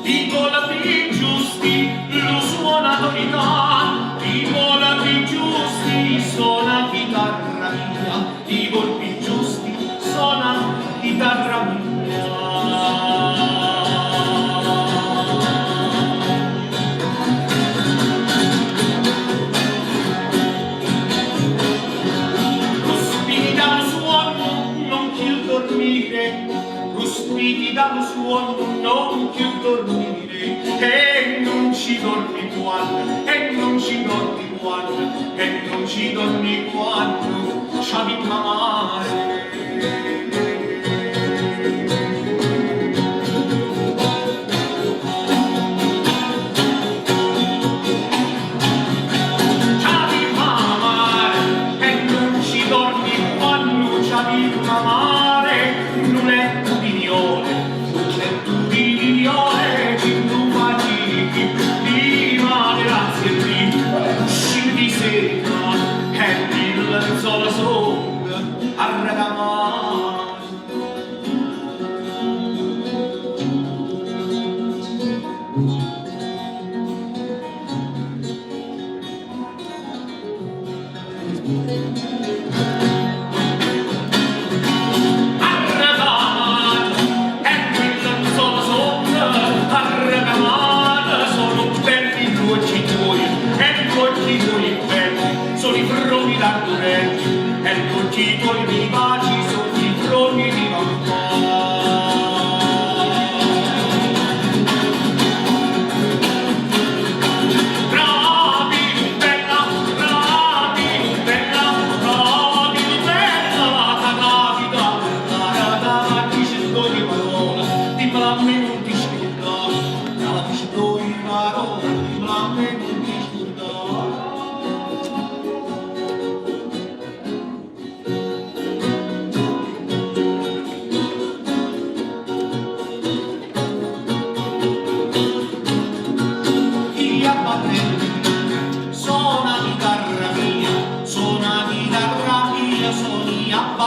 I colpi giusti lo suona l'unità, i colpi giusti suona chitarra mia, i colpi giusti suona chitarra mia. Ruspiti dallo suono, non più dormire, ruspiti dallo suono, non più dormire, e non ci dormi quando, e non ci dormi quando, e non ci dormi quando c'avi mare.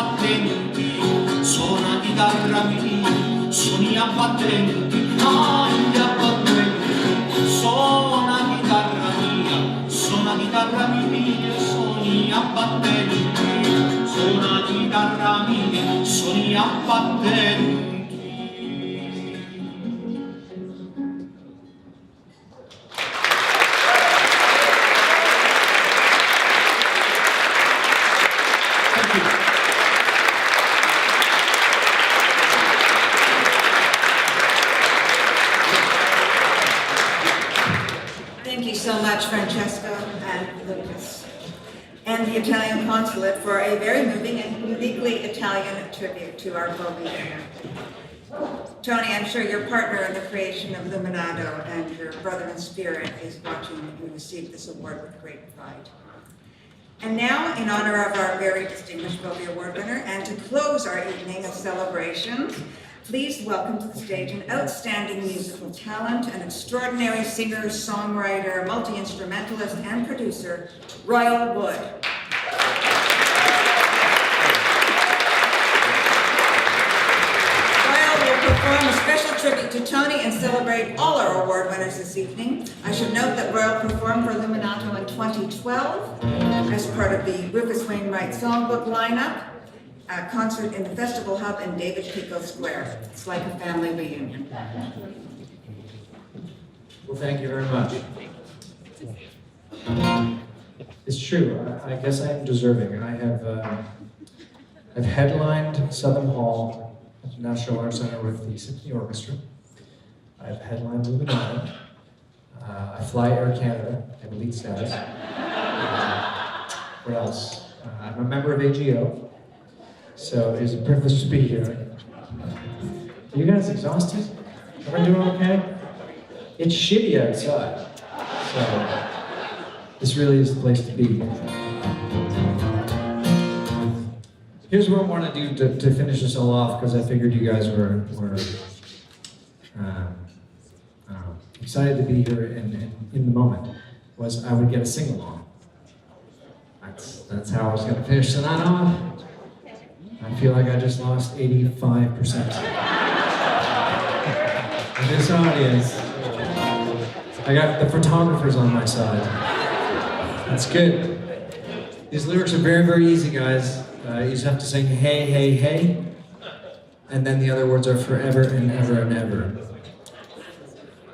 battenti, suona chitarra mia, suoni abbattenti, agli abbattenti, suona chitarra mia, suona chitarra mia, suoni abbattenti, suona chitarra mia, suoni abbattenti. Thank you so much, Francesco and Lucas, and the Italian Consulate for a very moving and uniquely Italian tribute to our Bovie winner. Tony, I'm sure your partner in the creation of Luminato and your brother in spirit is watching you receive this award with great pride. And now, in honor of our very distinguished Bovie Award winner, and to close our evening of celebrations, please welcome to the stage an outstanding musical talent, an extraordinary singer, songwriter, multi-instrumentalist, and producer, Royal Wood. Royal will perform a special tribute to Tony and celebrate all our award winners this evening. I should note that Royal performed for Luminato in 2012 as part of the Rufus Wainwright Songbook lineup, a concert in the Festival Hub in David Pico Square. It's like a family reunion. Well, thank you very much. It's true. I guess I am deserving. I've headlined Southern Hall at the National Arts Center with the Symphony Orchestra. I've headlined Luminato. I fly Air Canada. I have elite status. What else? I'm a member of AGO. So it is a privilege to be here. Are you guys exhausted? Everyone doing okay? It's shitty outside. So this really is the place to be. Here's what I want to do to finish this all off, because I figured you guys were excited to be here in the moment, was I would get a sing-along. That's how I was going to finish the night off. I feel like I just lost 85% of this audience. I got the photographers on my side. That's good. These lyrics are very, very easy, guys. You just have to sing hey, hey, hey. And then the other words are forever and ever and ever.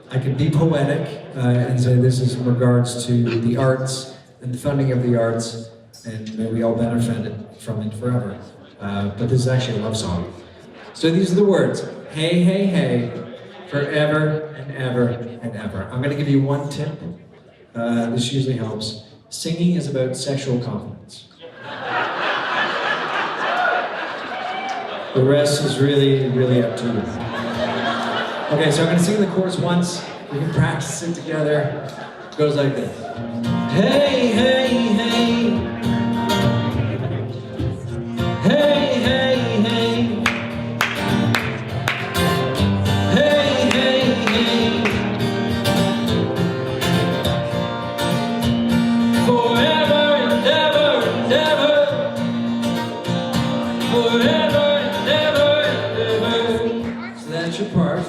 I could be poetic and say this is in regards to the arts and the funding of the arts, and may we all benefit from it forever. But this is actually a love song. So these are the words. Hey, hey, hey, forever and ever and ever. I'm gonna give you one tip. This usually helps. Singing is about sexual confidence. The rest is really, really up to you. Okay, so I'm gonna sing the chorus once. We can practice it together. It goes like this. Hey, hey, hey. Hey, hey, hey. Hey, hey, hey. Forever and ever and ever. Forever and ever and ever. So that's your part.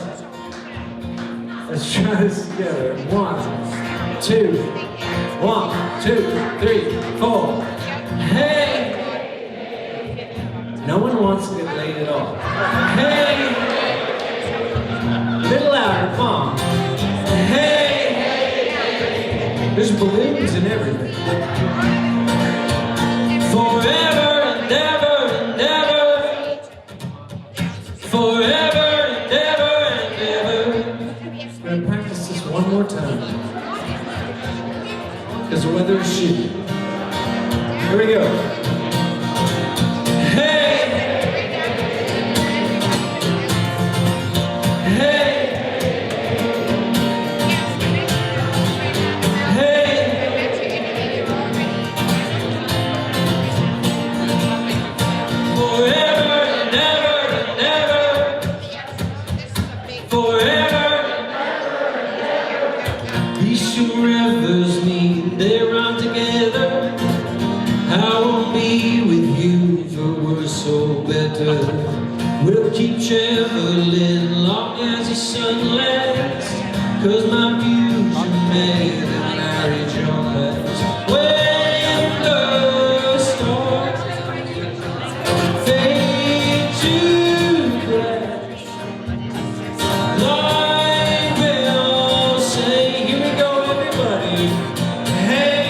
Let's try this together. 1, 2. 1, 2, 3, 4. Hey. No one wants to get laid at all. Hey! A little louder, come on. Hey! There's balloons and everything. Forever and ever and ever. Forever and ever and ever. I'm gonna practice this one more time. Because the weather is shitty. Here we go. better. We'll keep traveling long as the sun lasts, 'cause my views are made of marriage romance. When the stars fade to black, light will say, here we go everybody, hey,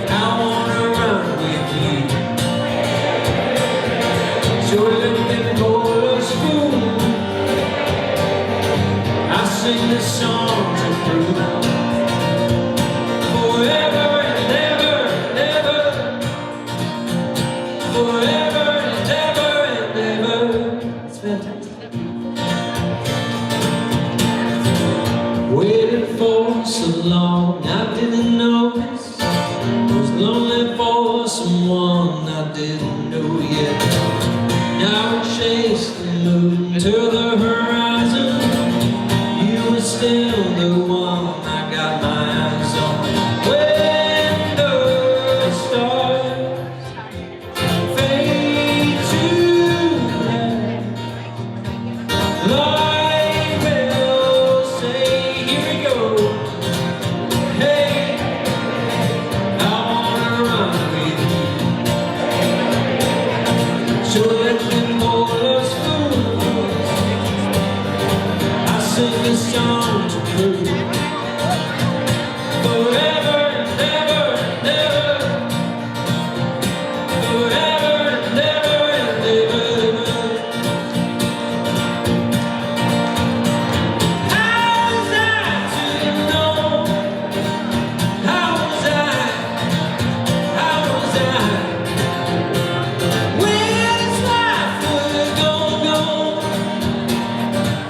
I wanna run with you. So let them call us fools. I sing this song to prove forever and ever and ever, forever and ever and ever. It's fantastic. Waited for so long, I didn't notice. Was lonely for someone I didn't know yet. Now I chase the moon to the horizon. You were still the one I got my eyes on. When the stars fade to black, light will say, here we go. Hey, I wanna run with you. So let them call us fools. I sing this song to prove forever and ever and ever, forever and ever and ever. How was I to know? How was I? How was I? When this life would go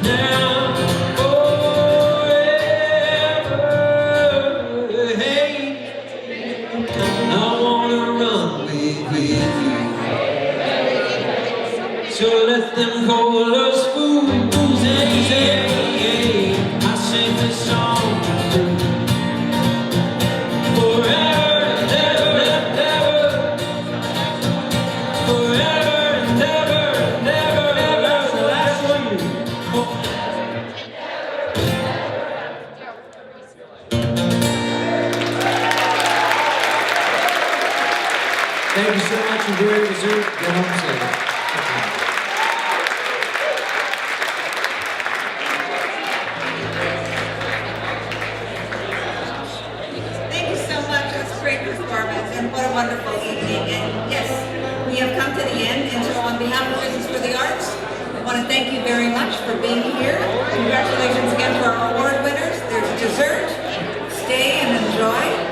now, forever. Hey, I wanna run with you. So let them call us fools. Hey, hey, hey. I sing this song forever and ever and ever. Forever and ever and ever and ever. That's the last one. Thank you so much. Enjoy your dessert. Get home safe. Thank you so much. That's a great performance, and what a wonderful evening. And yes, we have come to the end, and so on behalf of Business for the Arts, I want to thank you very much for being here. Congratulations again to our award winners. There's dessert. Stay and enjoy.